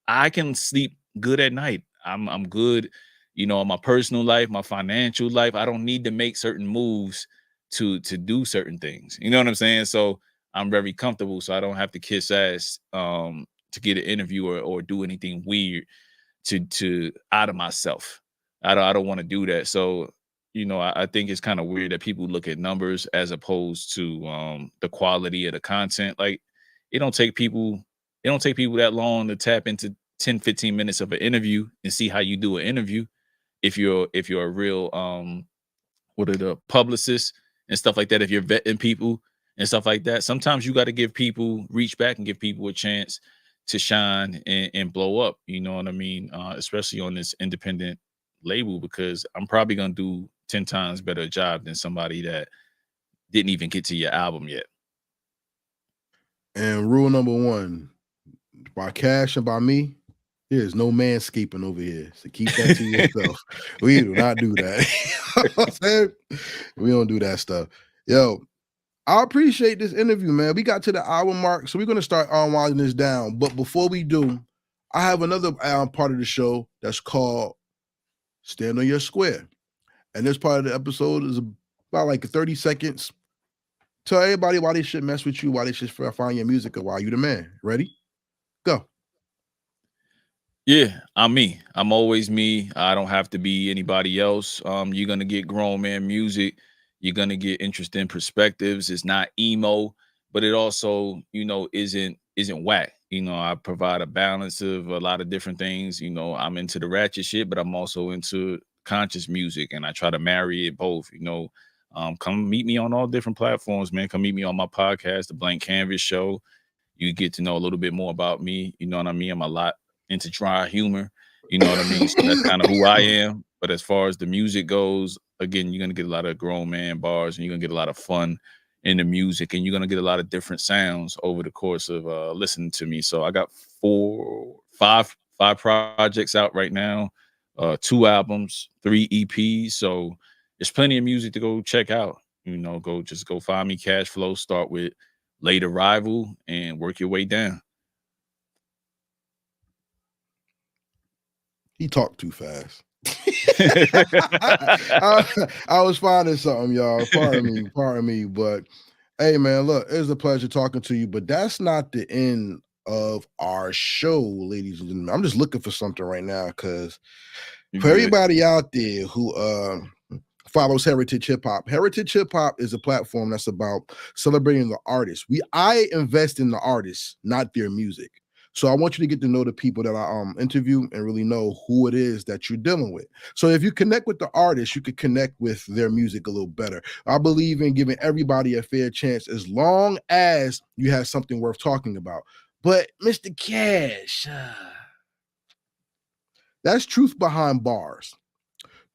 I can sleep good at night. I'm good, in my personal life, my financial life. I don't need to make certain moves to do certain things. You know what I'm saying? So I'm very comfortable. So I don't have to kiss ass to get an interview or do anything weird to out of myself. I don't want to do that. So, I think it's kind of weird that people look at numbers as opposed to the quality of the content. Like it don't take people that long to tap into 10, 15 minutes of an interview and see how you do an interview. If you're a real what are the publicists and stuff like that, if you're vetting people and stuff like that, sometimes you got to reach back and give people a chance to shine and blow up. You know what I mean? Especially on this independent label, because I'm probably going to do 10 times better job than somebody that didn't even get to your album yet. And rule number one, by Cash and by me, there's no manscaping over here. So keep that to yourself. We do not do that. You know what I'm saying? We don't do that stuff. Yo, I appreciate this interview, man. We got to the hour mark, so we're going to start unwinding this down. But before we do, I have another part of the show that's called Stand on Your Square. And this part of the episode is about like 30 seconds Tell everybody why they should mess with you, why they should find your music, or why you the man. Ready? Go. Yeah, I'm me. I'm always me. I don't have to be anybody else. You're gonna get grown man music. You're gonna get interesting perspectives. It's not emo, but it also, isn't whack. I provide a balance of a lot of different things. I'm into the ratchet shit, but I'm also into conscious music, and I try to marry it both. Come meet me on all different platforms, man. Come meet me on my podcast, The Blank Canvas Show. You get to know a little bit more about me. You know what I mean? I'm a lot into dry humor. You know what I mean? So that's kind of who I am. But as far as the music goes, again, you're gonna get a lot of grown man bars, and you're gonna get a lot of fun in the music, and you're gonna get a lot of different sounds over the course of listening to me. So I got five projects out right now, 2 albums, 3 EPs. So there's plenty of music to go check out. Go find me, Kash Flow. Start with Late Arrival and work your way down. He talked too fast. I was finding something, y'all. Pardon me. But hey, man, look, it's a pleasure talking to you. But that's not the end of our show, ladies and gentlemen. I'm just looking for something right now because for everybody out there who follows Heritage Hip Hop is a platform that's about celebrating the artists. I invest in the artists, not their music. So I want you to get to know the people that I interview and really know who it is that you're dealing with. So if you connect with the artist, you can connect with their music a little better. I believe in giving everybody a fair chance as long as you have something worth talking about. But Mr. Kash, that's Truth Behind Bars.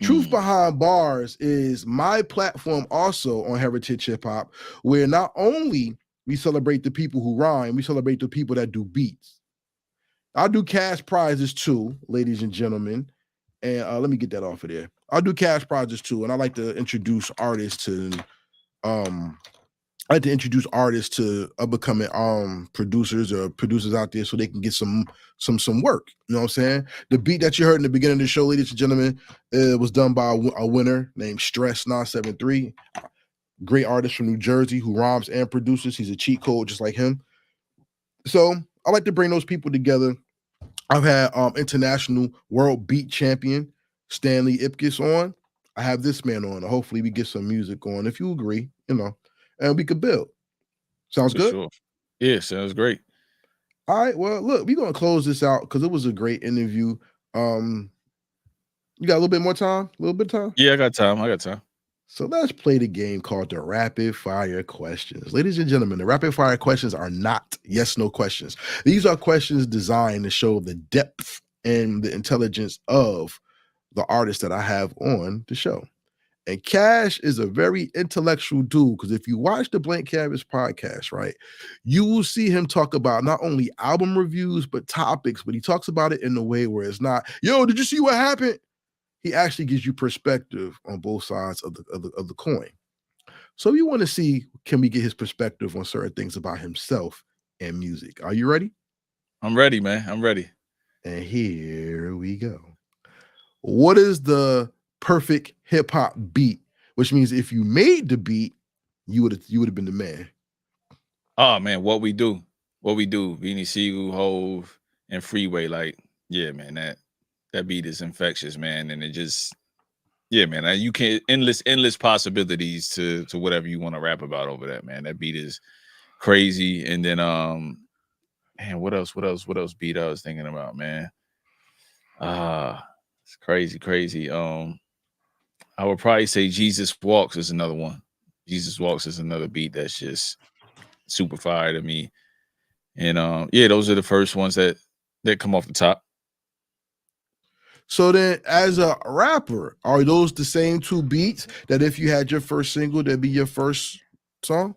Truth Behind Bars is my platform also on Heritage Hip Hop, where not only we celebrate the people who rhyme, we celebrate the people that do beats. I'll do cash prizes too, ladies and gentlemen. And let me get that off of there. I'll do cash prizes too. And I like to introduce artists to upcoming producers or producers out there so they can get some work. You know what I'm saying? The beat that you heard in the beginning of the show, ladies and gentlemen, was done by a winner named Stress 973. Great artist from New Jersey who rhymes and produces. He's a cheat code just like him. So I like to bring those people together. I've had international world beat champion Stanley Ipkiss on. I have this man on. Hopefully we get some music on, if you agree, and we could build. Sounds good? Sure. Yeah, sounds great. All right, well, look, we're going to close this out because it was a great interview. You got a little bit more time? A little bit of time? Yeah, I got time. So let's play the game called the Rapid Fire Questions. Ladies and gentlemen, the Rapid Fire Questions are not yes/no questions. These are questions designed to show the depth and the intelligence of the artist that I have on the show. And Kash is a very intellectual dude because if you watch the Blank Canvas podcast, right, you will see him talk about not only album reviews, but topics, but he talks about it in a way where it's not, yo, did you see what happened? He actually gives you perspective on both sides of the coin. So you want to see, can we get his perspective on certain things about himself and music? Are you ready? I'm ready, man. I'm ready. And here we go. What is the perfect hip hop beat? Which means if you made the beat, you would have been the man. Oh man, what we do? Beanie Siegel, Hove, and Freeway. Like, yeah, man, that beat is infectious, man, and it just, yeah, man, you can't endless possibilities to whatever you want to rap about over that, man. That beat is crazy, and then man, what else beat I was thinking about, man? It's crazy. I would probably say Jesus Walks is another one. Jesus Walks is another beat that's just super fire to me, and yeah, those are the first ones that come off the top. So then, as a rapper, are those the same 2 beats that if you had your first single, that'd be your first song?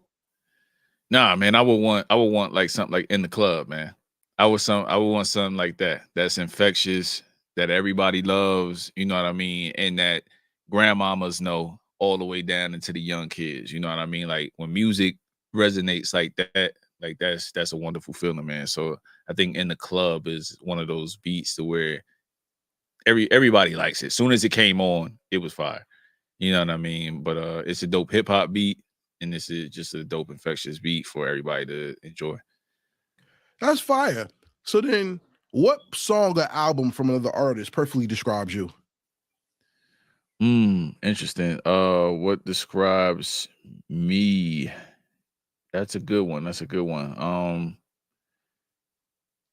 Nah, man, I would want like something like In the Club, man. I would want something like that. That's infectious, that everybody loves, you know what I mean, and that grandmamas know all the way down into the young kids, you know what I mean? Like when music resonates like that, like that's a wonderful feeling, man. So I think In the Club is one of those beats to where everybody likes it. As soon as it came on, it was fire. You know what I mean? But it's a dope hip hop beat. and this is just a dope, infectious beat for everybody to enjoy. That's fire. So then, what song or album from another artist perfectly describes you? Interesting. What describes me? That's a good one. That's a good one.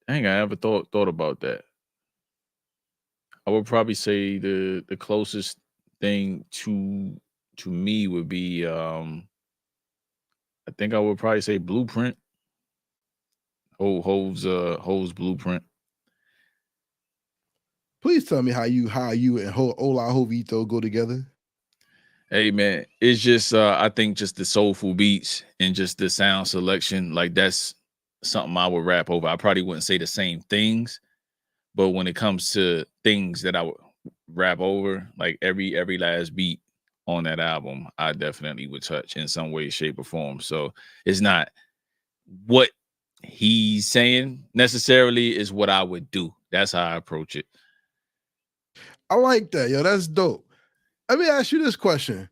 Dang, I never thought about that. I would probably say the closest thing to me would be I think I would probably say Blueprint. Ho's Blueprint. Please tell me how you and Ola Jovito go together. Hey man, it's just I think just the soulful beats and just the sound selection, like that's something I would rap over. I probably wouldn't say the same things, but when it comes to things that I would rap over, like every last beat on that album, I definitely would touch in some way, shape, or form. So it's not what he's saying necessarily, is what I would do. That's how I approach it. I like that, yo. That's dope. Let me ask you this question.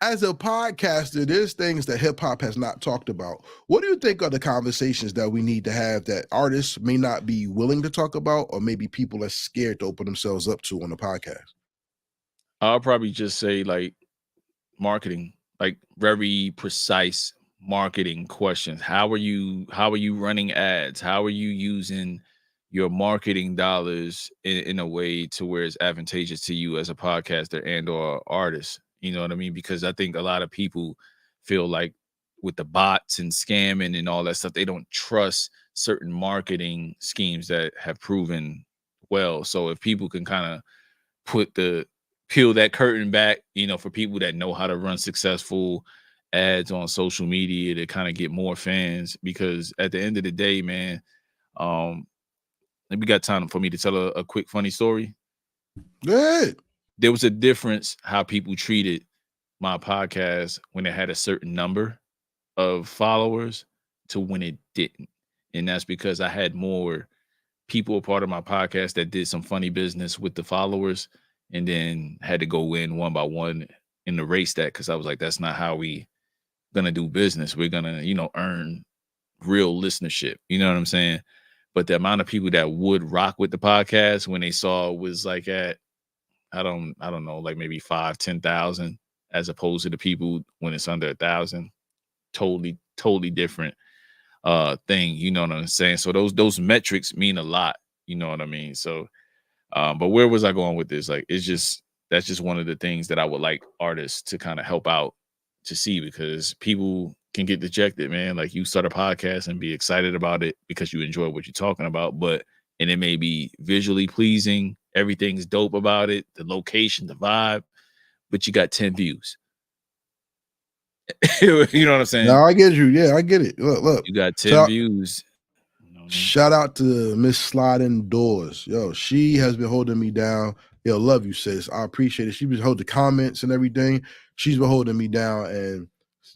As a podcaster, there's things that hip hop has not talked about. What do you think are the conversations that we need to have that artists may not be willing to talk about, or maybe people are scared to open themselves up to on the podcast? I'll probably just say like marketing, like very precise marketing questions. How are you running ads? How are you using your marketing dollars in a way to where it's advantageous to you as a podcaster and or artist? You know what I mean? Because I think a lot of people feel like with the bots and scamming and all that stuff, they don't trust certain marketing schemes that have proven well. So if people can kind of peel that curtain back, you know, for people that know how to run successful ads on social media to kind of get more fans, because at the end of the day, man, we got time for me to tell a quick funny story. Good. There was a difference how people treated my podcast when it had a certain number of followers to when it didn't. And that's because I had more people a part of my podcast that did some funny business with the followers and then had to go in one by one and erase that, because I was like, that's not how we gonna do business. We're gonna, you know, earn real listenership. You know what I'm saying? But the amount of people that would rock with the podcast when they saw it was like at, I don't know, like maybe 5,000-10,000, as opposed to the people when it's under 1,000. Totally different thing. You know what I'm saying? So those metrics mean a lot. You know what I mean? So, but where was I going with this? Like, that's just one of the things that I would like artists to kind of help out to see, because people can get dejected, man. Like, you start a podcast and be excited about it because you enjoy what you're talking about, and it may be visually pleasing, everything's dope about it, the location, the vibe, but you got 10 views. You know what I'm saying? No, I get you. Yeah, I get it. Look. You got 10 views. You know what I mean? Shout out to Miss Sliding Doors. Yo, she has been holding me down. Yo, love you, sis. I appreciate it. She was holding the comments and everything. She's been holding me down. And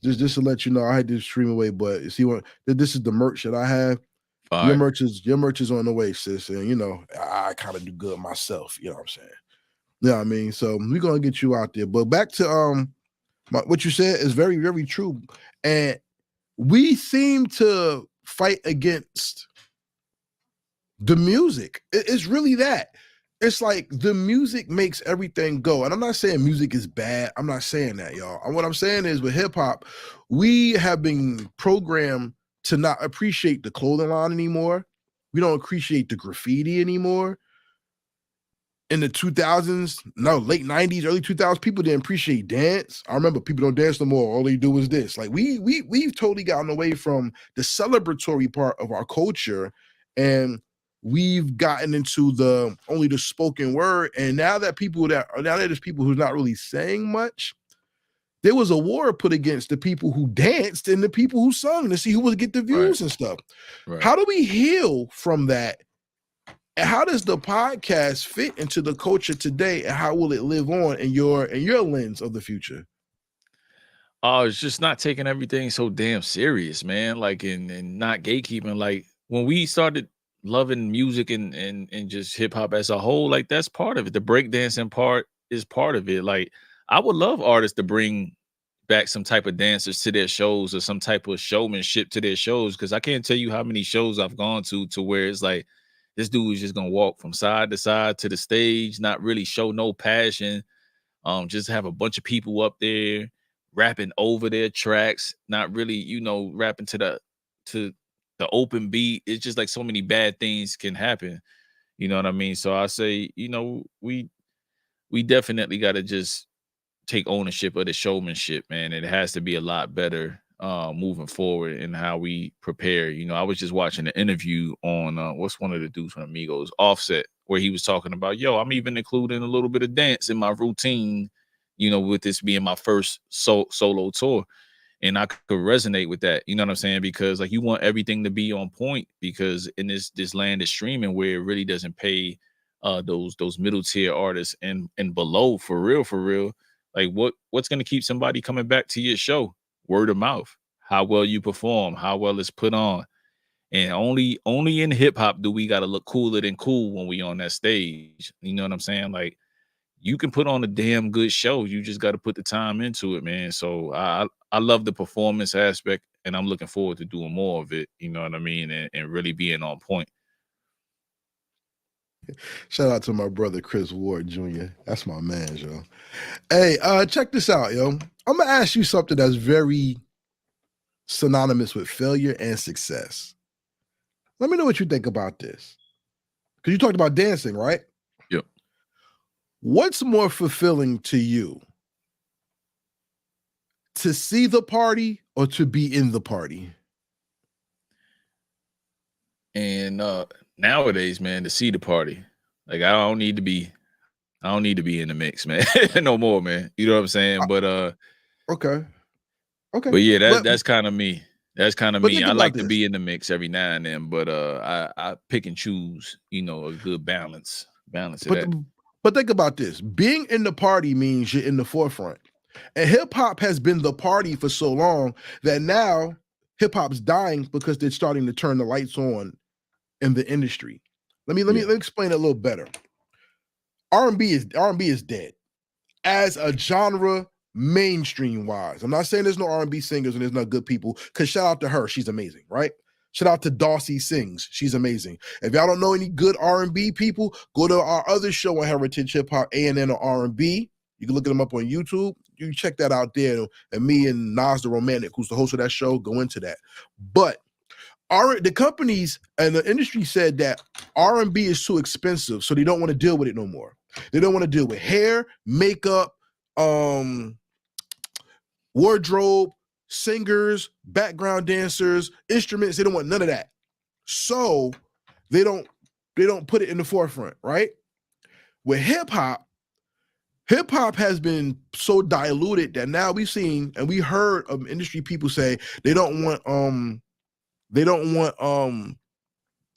just to let you know, I had to stream away, but see what this is the merch that I have. Fire. Your merch is on the way, sis. And you know, I kind of do good myself. You know what I'm saying? Yeah, I mean, so we're gonna get you out there. But back to what you said is very, very true. And we seem to fight against the music. It's really that. It's like the music makes everything go. And I'm not saying music is bad. I'm not saying that, y'all. And what I'm saying is with hip hop, we have been programmed to not appreciate the clothing line anymore. We don't appreciate the graffiti anymore. In the 2000s, no, late 90s, early 2000s, people didn't appreciate dance. I remember people don't dance no more. All they do is this. Like we've totally gotten away from the celebratory part of our culture, and we've gotten into only the spoken word. And now that there's people who's not really saying much, there was a war put against the people who danced and the people who sung to see who would get the views and stuff. Right. How do we heal from that? And how does the podcast fit into the culture today, and how will it live on in your lens of the future? It's just not taking everything so damn serious, man. Like, and not gatekeeping. Like, when we started loving music and just hip hop as a whole, like, that's part of it. The breakdancing part is part of it. Like, I would love artists to bring back some type of dancers to their shows or some type of showmanship to their shows. Cause I can't tell you how many shows I've gone to where it's like, this dude is just gonna walk from side to side to the stage, not really show no passion. Just have a bunch of people up there rapping over their tracks, not really, rapping to the open beat. It's just like so many bad things can happen. You know what I mean? So I say, we definitely got to just take ownership of the showmanship, man. It has to be a lot better moving forward in how we prepare. I was just watching an interview on what's one of the dudes from Amigos, Offset, where he was talking about, I'm even including a little bit of dance in my routine, with this being my first solo tour. And I could resonate with that. You know what I'm saying? Because like you want everything to be on point, because in this land of streaming where it really doesn't pay those middle tier artists and below for real. Like what's gonna keep somebody coming back to your show? Word of mouth. How well you perform, how well it's put on. And only in hip hop do we gotta look cooler than cool when we on that stage. You know what I'm saying? Like you can put on a damn good show. You just got to put the time into it, man. So I love the performance aspect, and I'm looking forward to doing more of it. You know what I mean? And really being on point. Shout out to my brother Chris Ward Jr. That's my man, yo. Hey, check this out, yo. I'm gonna ask you something that's very synonymous with failure and success. Let me know what you think about this. Because you talked about dancing, right? Yep. What's more fulfilling to you? To see the party or to be in the party? And nowadays, man, to see the party. Like I don't need to be in the mix, man. No more, man. You know what I'm saying? But okay. But yeah, that's kind of me. That's kind of me. I like to this. be in the mix every now and then, but I pick and choose, a good balance of that. But think about this. Being in the party means you're in the forefront. And hip hop has been the party for so long that now hip hop's dying because they're starting to turn the lights on in the industry. Let me explain it a little better. R&B is dead as a genre, mainstream wise. I'm not saying there's no R&B singers and there's no good people, because shout out to her, she's amazing, right? Shout out to Darcy Sings, she's amazing. If y'all don't know any good R&B people, go to our other show on Heritage Hip Hop, A&N or R&B. You can look them up on YouTube. You can check that out there. And me and Nas the Romantic, who's the host of that show, go into that. But the companies and the industry said that R&B is too expensive, so they don't want to deal with it no more. They don't want to deal with hair, makeup, wardrobe, singers, background dancers, instruments. They don't want none of that. So they don't put it in the forefront, right? With hip hop has been so diluted that now we've seen and we heard of industry people say they don't want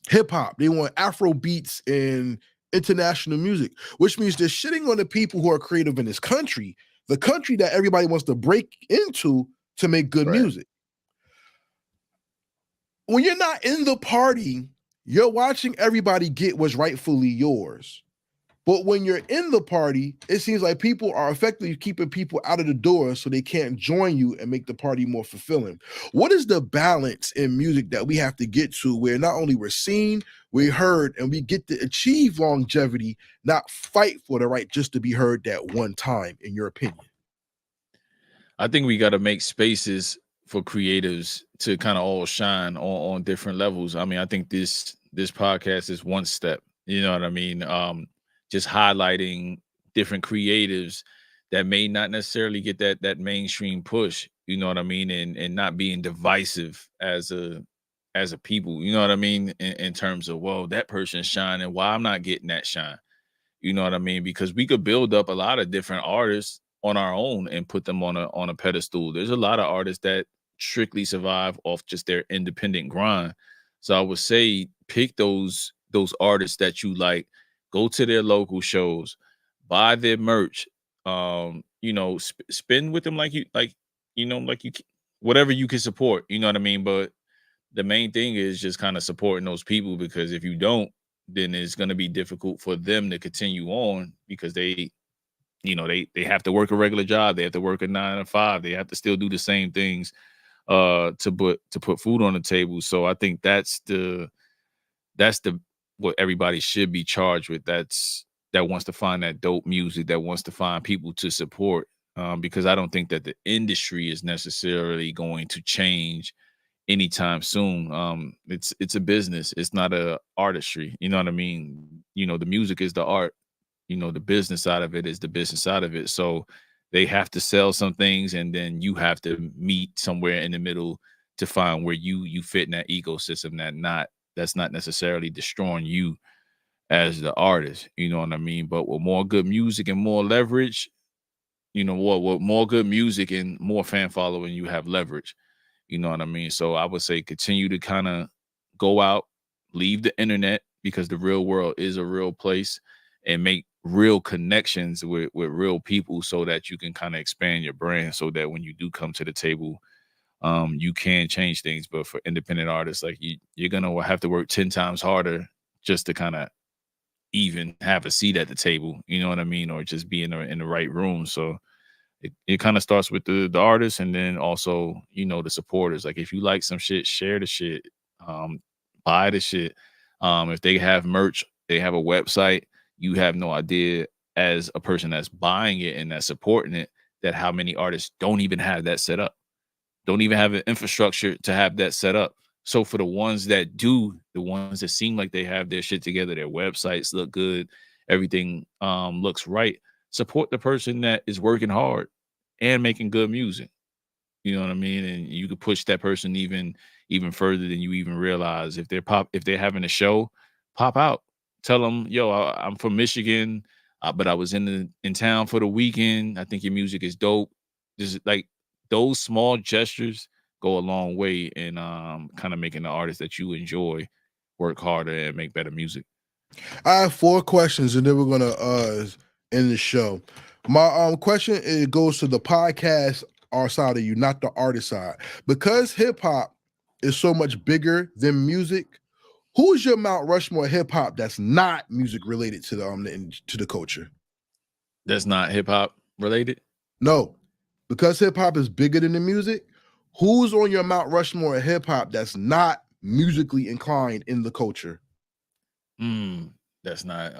hip hop. They want Afro beats and international music, which means they're shitting on the people who are creative in this country, the country that everybody wants to break into to make good music. When you're not in the party, you're watching everybody get what's rightfully yours. But when you're in the party, it seems like people are effectively keeping people out of the door so they can't join you and make the party more fulfilling. What is the balance in music that we have to get to where not only we're seen, we're heard, and we get to achieve longevity, not fight for the right just to be heard that one time, in your opinion? I think we got to make spaces for creatives to kind of all shine on different levels. I mean, I think this podcast is one step, you know what I mean? Just highlighting different creatives that may not necessarily get that mainstream push, you know what I mean? And not being divisive as a people, you know what I mean? In terms of, well, that person's shining, why I'm not getting that shine, you know what I mean? Because we could build up a lot of different artists on our own and put them on a pedestal. There's a lot of artists that strictly survive off just their independent grind. So I would say pick those artists that you like, go to their local shows, buy their merch, spend with them like whatever you can support, you know what I mean? But the main thing is just kind of supporting those people, because if you don't, then it's going to be difficult for them to continue on because they they have to work a regular job. They have to work a 9 to 5. They have to still do the same things to put food on the table. So I think that's the what everybody should be charged with. That wants to find that dope music, that wants to find people to support. Because I don't think that the industry is necessarily going to change anytime soon. It's a business. It's not a artistry. You know what I mean? The music is the art. The business side of it is the business side of it. So they have to sell some things, and then you have to meet somewhere in the middle to find where you fit in that ecosystem that's not necessarily destroying you as the artist. You know what I mean? But with more good music and more leverage, with more good music and more fan following, you have leverage. You know what I mean? So I would say continue to kind of go out, leave the internet, because the real world is a real place, and make real connections with real people, so that you can kind of expand your brand, so that when you do come to the table, you can change things. But for independent artists, like you're gonna have to work 10 times harder just to kind of even have a seat at the table. You know what I mean? Or just be in the right room. So it kind of starts with the artists, and then also, the supporters. Like, if you like some shit, share the shit, buy the shit. If they have merch, they have a website, you have no idea, as a person that's buying it and that's supporting it, that how many artists don't even have that set up, don't even have an infrastructure to have that set up. So for the ones that do, the ones that seem like they have their shit together, their websites look good, everything looks right, support the person that is working hard and making good music. You know what I mean? And you could push that person even further than you even realize. If they're having a show, pop out. Tell them, yo, I'm from Michigan, but I was in town for the weekend. I think your music is dope. Just like those small gestures go a long way in kind of making the artist that you enjoy work harder and make better music. I have 4 questions, and then we're gonna end the show. My question, it goes to the podcast side of you, not the artist side. Because hip hop is so much bigger than music, who is your Mount Rushmore hip hop that's not music related to the culture? That's not hip hop related? No, because hip hop is bigger than the music. Who's on your Mount Rushmore hip hop that's not musically inclined in the culture? That's not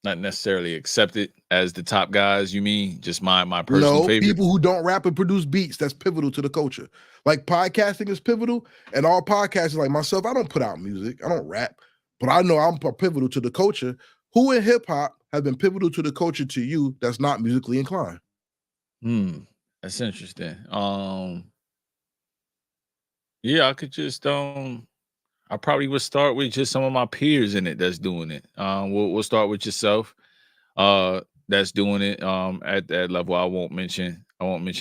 necessarily accepted as the top guys. You mean just my personal favorite? People who don't rap and produce beats, that's pivotal to the culture. Like, podcasting is pivotal, and all podcasters like myself, I don't put out music, I don't rap, but I know I'm pivotal to the culture. Who in hip hop has been pivotal to the culture to you that's not musically inclined? That's interesting. Yeah, I could just I probably would start with just some of my peers in it that's doing it. We'll start with yourself. That's doing it at that level. I won't mention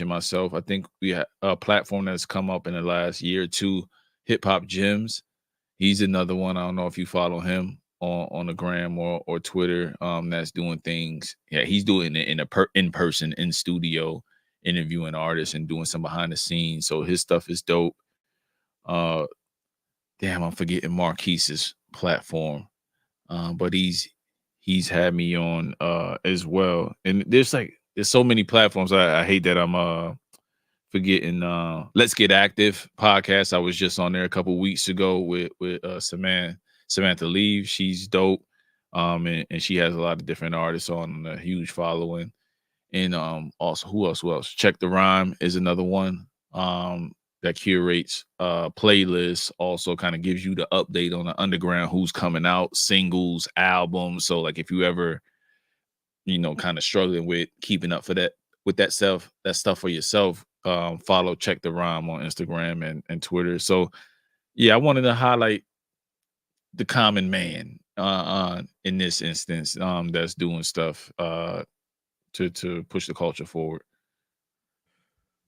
myself. I think we have a platform that's come up in the last year or two, Hip Hop Gems. He's another one. I don't know if you follow him on the gram or Twitter. That's doing things. Yeah, he's doing it in person, in studio, interviewing artists and doing some behind the scenes. So his stuff is dope. Damn, I'm forgetting Marquise's platform. But he's had me on as well. And there's so many platforms. I hate that I'm forgetting Let's Get Active podcast. I was just on there a couple weeks ago with Samantha Lee. She's dope. And she has a lot of different artists on, a huge following. And also who else? Check the Rhyme is another one. That curates playlists, also kind of gives you the update on the underground, who's coming out, singles, albums. So like if you ever, kind of struggling with keeping up with that stuff for yourself, follow Check the Rhyme on Instagram and Twitter. So yeah, I wanted to highlight the common man in this instance, that's doing stuff to push the culture forward.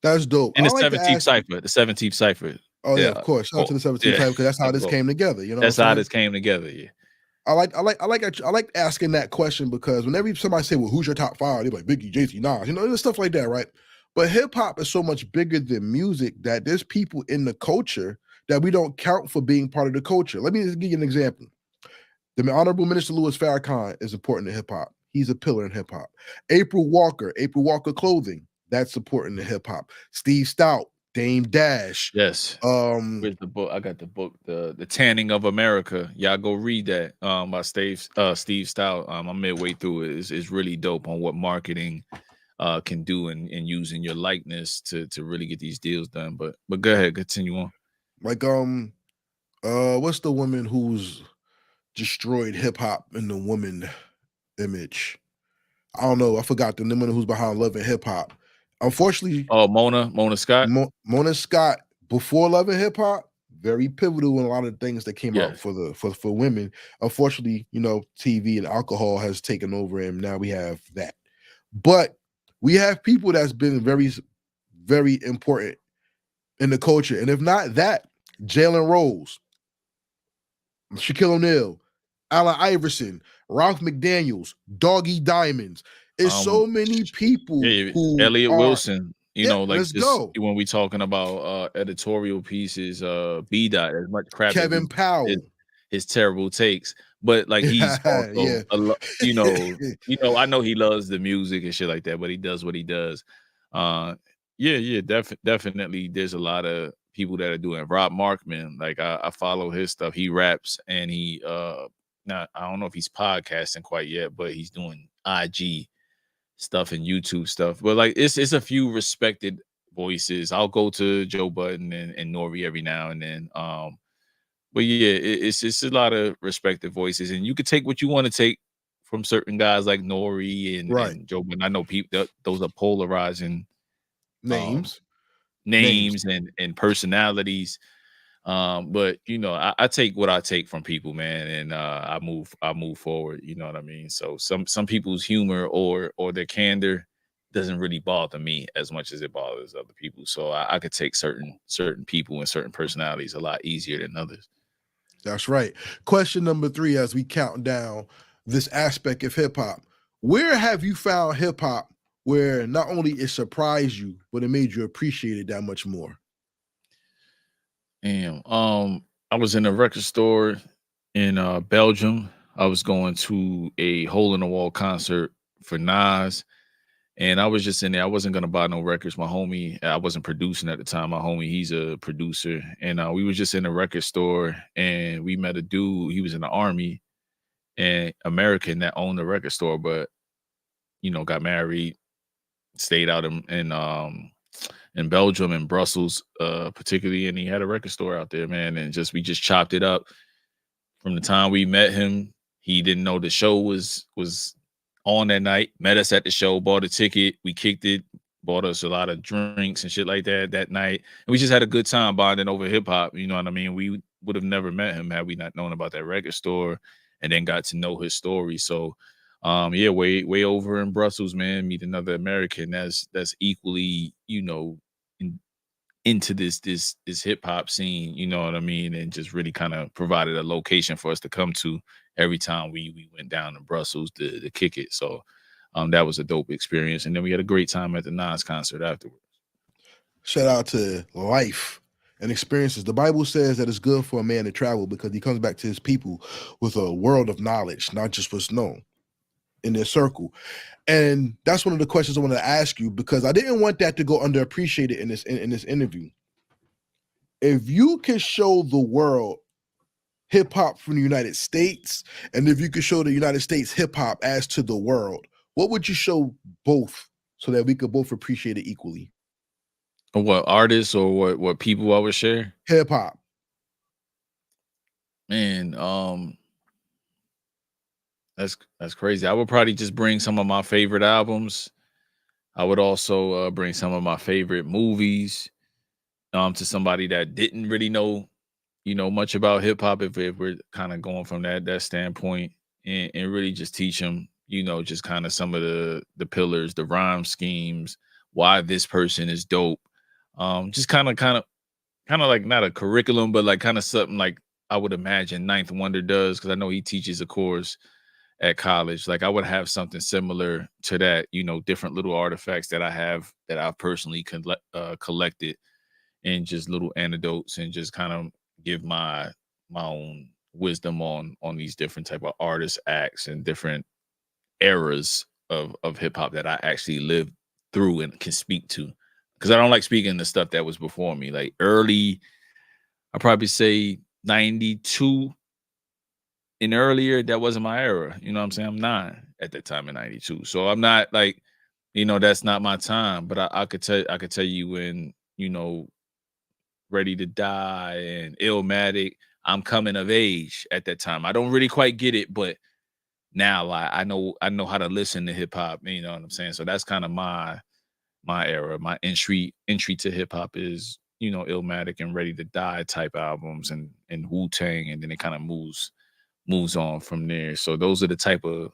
That's dope. And the 17th Cypher. Oh yeah, of course. Shout out to the 17th Cypher, because that's how this came together. That's how this came together. Yeah. I like asking that question, because whenever somebody say, "Well, who's your top 5?" They're like Biggie, Jay-Z, Nas, there's stuff like that, right? But hip hop is so much bigger than music that there's people in the culture that we don't count for being part of the culture. Let me just give you an example. The Honorable Minister Louis Farrakhan is important to hip hop. he's a pillar in hip hop. April Walker Clothing, that's supporting the hip hop. Steve Stout, Dame Dash. Yes. Where's the book? I got the book, the Tanning of America. Y'all go read that by Steve Stout. I'm midway through it. It's really dope on what marketing can do and using your likeness to really get these deals done. But go ahead, continue on. Like what's the woman who's destroyed hip hop in the woman image? I don't know. I forgot the woman who's behind Love and Hip Hop. Unfortunately, Mona Scott. Mona Scott before Love and Hip Hop, very pivotal in a lot of things that came out for women. Unfortunately, TV and alcohol has taken over, and now we have that. But we have people that's been very, very important in the culture, and if not that, Jalen Rose, Shaquille O'Neal, Allen Iverson, Ralph McDaniels, Doggy Diamonds. It's so many people who Elliot Wilson, let's go. When we talking about editorial pieces, B-Dot, as much crap Kevin Powell, his terrible takes, but like he's also I know he loves the music and shit like that, but he does what he does. Definitely there's a lot of people that are doing. Rob Markman, like I follow his stuff. He raps and he I don't know if he's podcasting quite yet, but he's doing IG stuff and YouTube stuff. But like it's a few respected voices. I'll go to Joe Budden and Nori every now and then. But yeah, it's a lot of respected voices, and you could take what you want to take from certain guys like Nori and Joe Budden. I know people those are polarizing names and personalities. But I take what I take from people, man, and I move forward. You know what I mean? So some people's humor or their candor doesn't really bother me as much as it bothers other people. So I could take certain people and certain personalities a lot easier than others. That's right. Question number 3, as we count down this aspect of hip hop, where have you found hip hop where not only it surprised you, but it made you appreciate it that much more? Damn. I was in a record store in Belgium. I was going to a Hole in the Wall concert for Nas, and I was just in there. I wasn't gonna buy no records. My homie, I wasn't producing at the time. My homie, he's a producer, and we were just in a record store, and we met a dude. He was in the army, and American that owned the record store, but got married, stayed out in Belgium and Brussels, particularly, and he had a record store out there, man. And we just chopped it up. From the time we met him, he didn't know the show was on that night. Met us at the show, bought a ticket, we kicked it, bought us a lot of drinks and shit like that night, and we just had a good time bonding over hip hop. You know what I mean? We would have never met him had we not known about that record store, and then got to know his story. So, way over in Brussels, man, meet another American that's equally, into this hip hop scene, you know what I mean, and just really kind of provided a location for us to come to every time we went down to Brussels to kick it. So that was a dope experience, and then we had a great time at the Nas concert afterwards. Shout out to life and experiences. The Bible says that it's good for a man to travel because he comes back to his people with a world of knowledge, not just what's known in their circle. And that's one of the questions I wanted to ask you, because I didn't want that to go underappreciated in this interview. If you could show the world hip hop from the United States, and if you could show the United States hip hop as to the world, what would you show both so that we could both appreciate it equally? What artists or what people I would share? Hip hop. Man, that's crazy. I would probably just bring some of my favorite albums. I would also bring some of my favorite movies to somebody that didn't really know, much about hip hop. If we're kind of going from that standpoint, and really just teach them, just kind of some of the pillars, the rhyme schemes, why this person is dope. Just kind of like not a curriculum, but like kind of something like I would imagine Ninth Wonder does, because I know he teaches a course at college. Like I would have something similar to that, different little artifacts that I have that I've personally collected, and just little anecdotes, and just kind of give my own wisdom on these different type of artists, acts, and different eras of hip hop that I actually lived through and can speak to. Because I don't like speaking the stuff that was before me. Like early, I probably say 92 and earlier, that wasn't my era. You know what I'm saying? I'm 9 at that time in 92. So I'm not like, that's not my time. But I could tell you when, Ready to Die and Illmatic, I'm coming of age at that time. I don't really quite get it, but now I know how to listen to hip hop. You know what I'm saying? So that's kind of my era. My entry to hip hop is, Illmatic and Ready to Die type albums and Wu-Tang, and then it kind of moves on from there. So those are the type of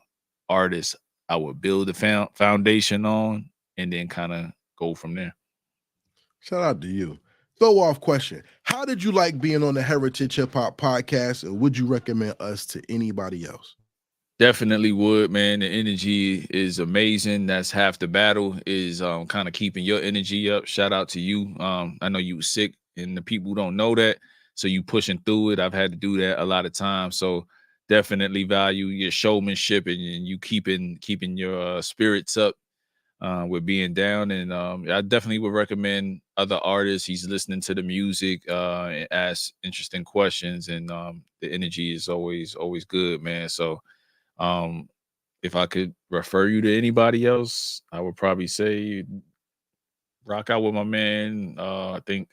artists I would build a foundation on and then kind of go from there. Shout out to you. Throw off question. How did you like being on the Heritage Hip Hop podcast, and would you recommend us to anybody else? Definitely would, man. The energy is amazing. That's half the battle, is kind of keeping your energy up. Shout out to you. I know you were sick, and the people don't know that, so you pushing through it. I've had to do that a lot of times, so definitely value your showmanship and you keeping your spirits up with being down. And I definitely would recommend other artists. He's listening to the music and asks interesting questions, and the energy is always good, man. So if I could refer you to anybody else, I would probably say rock out with my man. I think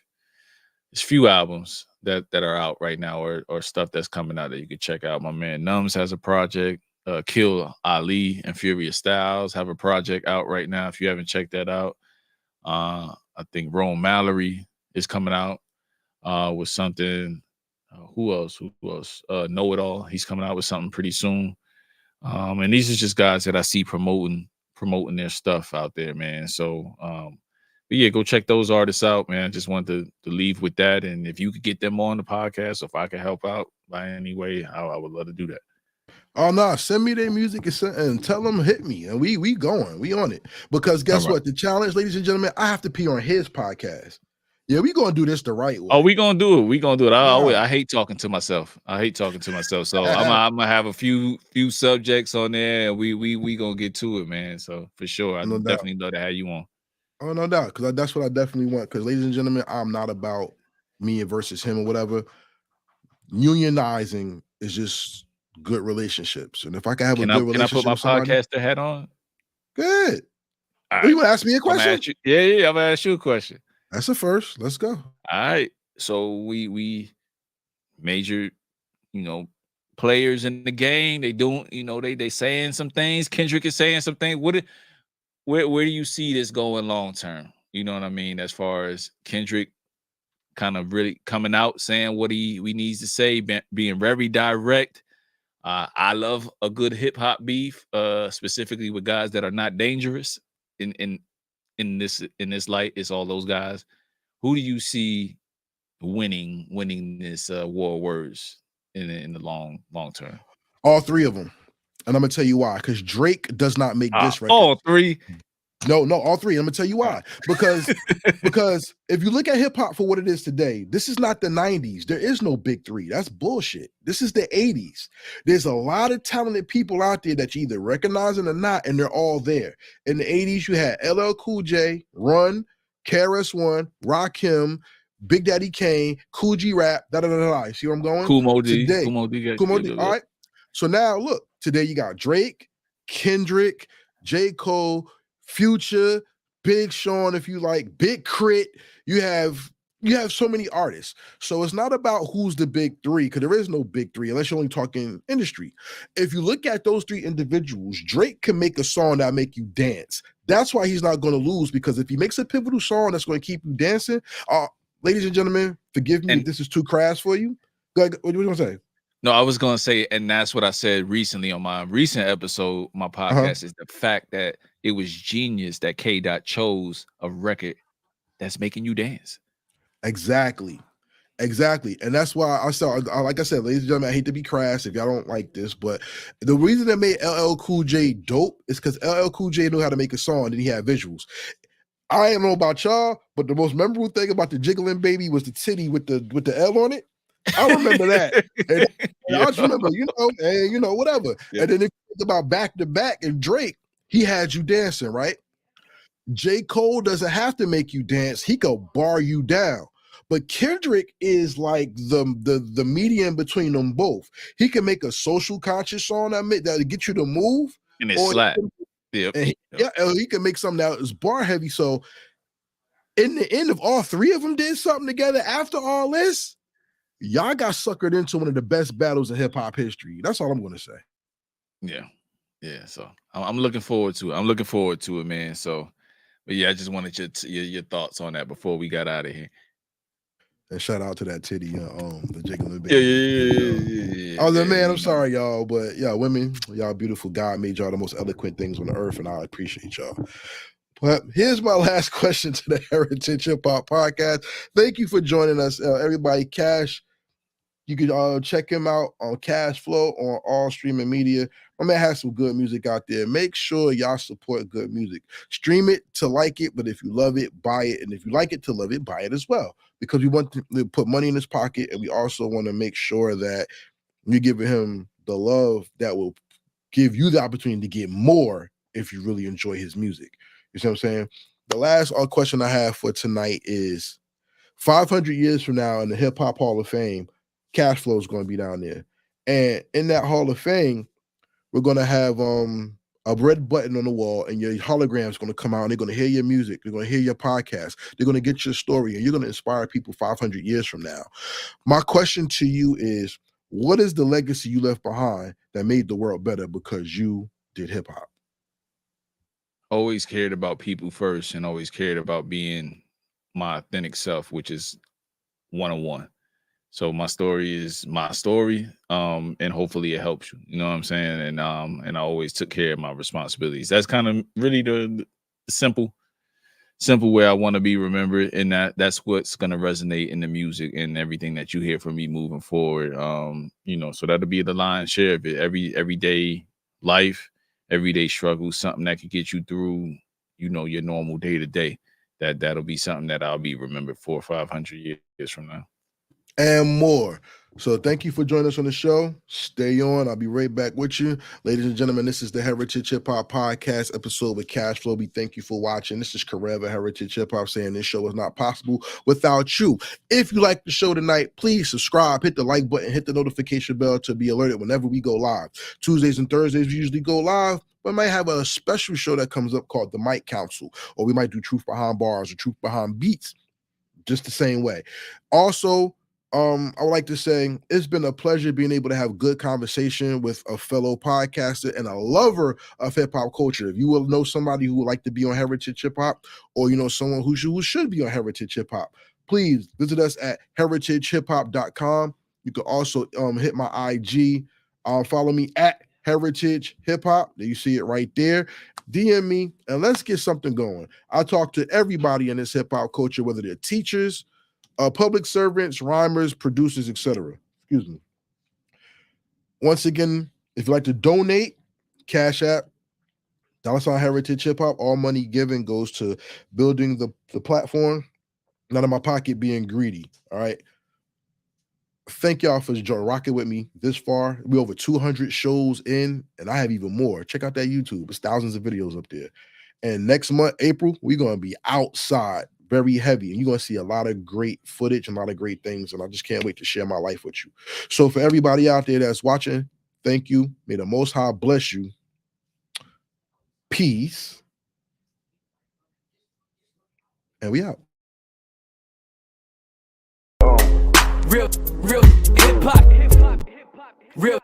there's few albums that are out right now or stuff that's coming out that you could check out. My man Numbs has a project. Kill Ali and Furious Styles have a project out right now. If you haven't checked that out, I think Rome Mallory is coming out with something. Who else? Know It All. He's coming out with something pretty soon. And these are just guys that I see promoting their stuff out there, man. So, but yeah, go check those artists out, man. I just wanted to leave with that. And if you could get them on the podcast, or if I could help out by any way, I would love to do that. Oh no, send me their music and tell them hit me, and we going, we on it. Because guess what? The challenge, ladies and gentlemen, I have to pee on his podcast. Yeah, we gonna do this the right way. Oh, we gonna do it. I hate talking to myself. So I'm gonna have a few subjects on there, and we gonna get to it, man. So for sure, I definitely love to have you on. Oh, no doubt, because that's what I definitely want. Because, ladies and gentlemen, I'm not about me versus him or whatever. Unionizing is just good relationships, and if I can have a good relationship, can I put my podcaster hat on? Good. Right. You want to ask me a question? I'm gonna ask you a question. That's a first. Let's go. All right. So we major, players in the game. They doing, they saying some things. Kendrick is saying some things. Where do you see this going long term? You know what I mean? As far as Kendrick kind of really coming out, saying what he needs to say, being very direct. I love a good hip hop beef, specifically with guys that are not dangerous. In this light, it's all those guys. Who do you see winning this war of words in the long term? All three of them, and I'm gonna tell you why. Because Drake does not make diss records. All three. No, all three. I'm gonna tell you why. Because if you look at hip hop for what it is today, this is not the 90s. There is no big three. That's bullshit. This is the 80s. There's a lot of talented people out there that you either recognize or not, and they're all there. In the 80s, you had LL Cool J, Run, KRS-One, Rakim, Big Daddy Kane, Cool G Rap, You see where I'm going? Kool Moe Dee. All right. So now look, today you got Drake, Kendrick, J. Cole, Future, Big Sean, if you like, Big Crit. You have so many artists. So it's not about who's the big three, because there is no big three unless you're only talking industry. If you look at those three individuals, Drake can make a song that make you dance. That's why he's not going to lose, because if he makes a pivotal song that's going to keep you dancing, ladies and gentlemen, forgive me if this is too crass for you. Go ahead, what are you going to say? No, I was going to say, and that's what I said recently on my recent episode, my podcast, is the fact that it was genius that K-Dot chose a record that's making you dance. Exactly. And that's why like I said, ladies and gentlemen, I hate to be crass if y'all don't like this, but the reason that made LL Cool J dope is because LL Cool J knew how to make a song and he had visuals. I don't know about y'all, but the most memorable thing about the Jiggling Baby was the titty with the L on it. I remember that. And Yeah. I just remember, and whatever. Yeah. And then if you think about back to back and Drake, he had you dancing, right? J. Cole doesn't have to make you dance. He could bar you down. But Kendrick is like the median between them both. He can make a social conscious song that'll get you to move. And it slap. Yep. He can make something that is bar heavy. So in the end, if all three of them did something together after all this, y'all got suckered into one of the best battles in hip hop history. That's all I'm going to say. Yeah. So I'm looking forward to it. I'm looking forward to it, man. So, but yeah, I just wanted your thoughts on that before we got out of here. And shout out to that titty, the jiggling baby. Yeah. I was like, man, I'm sorry, y'all, but yeah, women, y'all beautiful. God made y'all the most eloquent things on the earth, and I appreciate y'all. But here's my last question to the Heritage Hip Hop Podcast. Thank you for joining us, everybody. Cash, you can check him out on Kash Flow on all streaming media. My man has some good music out there. Make sure y'all support good music. Stream it to like it, but if you love it, buy it. And if you like it to love it, buy it as well. Because we want to put money in his pocket, and we also want to make sure that you're giving him the love that will give you the opportunity to get more if you really enjoy his music. You see what I'm saying? The last question I have for tonight is 500 years from now in the Hip Hop Hall of Fame, Kash Flow is going to be down there. And in that Hall of Fame, we're going to have a red button on the wall, and your hologram is going to come out, and they're going to hear your music. They're going to hear your podcast. They're going to get your story, and you're going to inspire people 500 years from now. My question to you is, what is the legacy you left behind that made the world better because you did hip hop? Always cared about people first, and always cared about being my authentic self, which is one-on-one. So my story is my story, and hopefully it helps you. You know what I'm saying? And I always took care of my responsibilities. That's kind of really the simple way I want to be remembered, and that's what's gonna resonate in the music and everything that you hear from me moving forward. So that'll be the lion's share of it. Everyday life, everyday struggle, something that could get you through, your normal day to day. That'll be something that I'll be remembered for 500 years from now. And more. So thank you for joining us on the show. Stay on. I'll be right back with you. Ladies and gentlemen, this is the Heritage Hip Hop Podcast episode with Kash Flow. We thank you for watching. This is Karev, Heritage Hip Hop, saying this show is not possible without you. If you like the show tonight, please subscribe, hit the like button, hit the notification bell to be alerted whenever we go live. Tuesdays and Thursdays, we usually go live. We might have a special show that comes up called The Mic Council, or we might do Truth Behind Bars or Truth Behind Beats, just the same way. Also, I would like to say it's been a pleasure being able to have good conversation with a fellow podcaster and a lover of hip hop culture. If you will know somebody who would like to be on Heritage Hip Hop, or someone who should be on Heritage Hip Hop, please visit us at heritagehiphop.com. You can also hit my IG, follow me at Heritage Hip Hop. You see it right there. DM me and let's get something going. I talk to everybody in this hip hop culture, whether they're teachers, public servants, rhymers, producers, etc. Excuse me. Once again, if you'd like to donate, Cash App, $ Heritage Hip Hop. All money given goes to building the platform. None of my pocket being greedy. All right. Thank y'all for rocking with me this far. We're over 200 shows in, and I have even more. Check out that YouTube. There's thousands of videos up there. And next month, April, we're going to be outside. Very heavy, and you're going to see a lot of great footage and a lot of great things, and I just can't wait to share my life with you. So for everybody out there that's watching, thank you. May the Most High bless you. Peace. And we out. Real hip hop. Real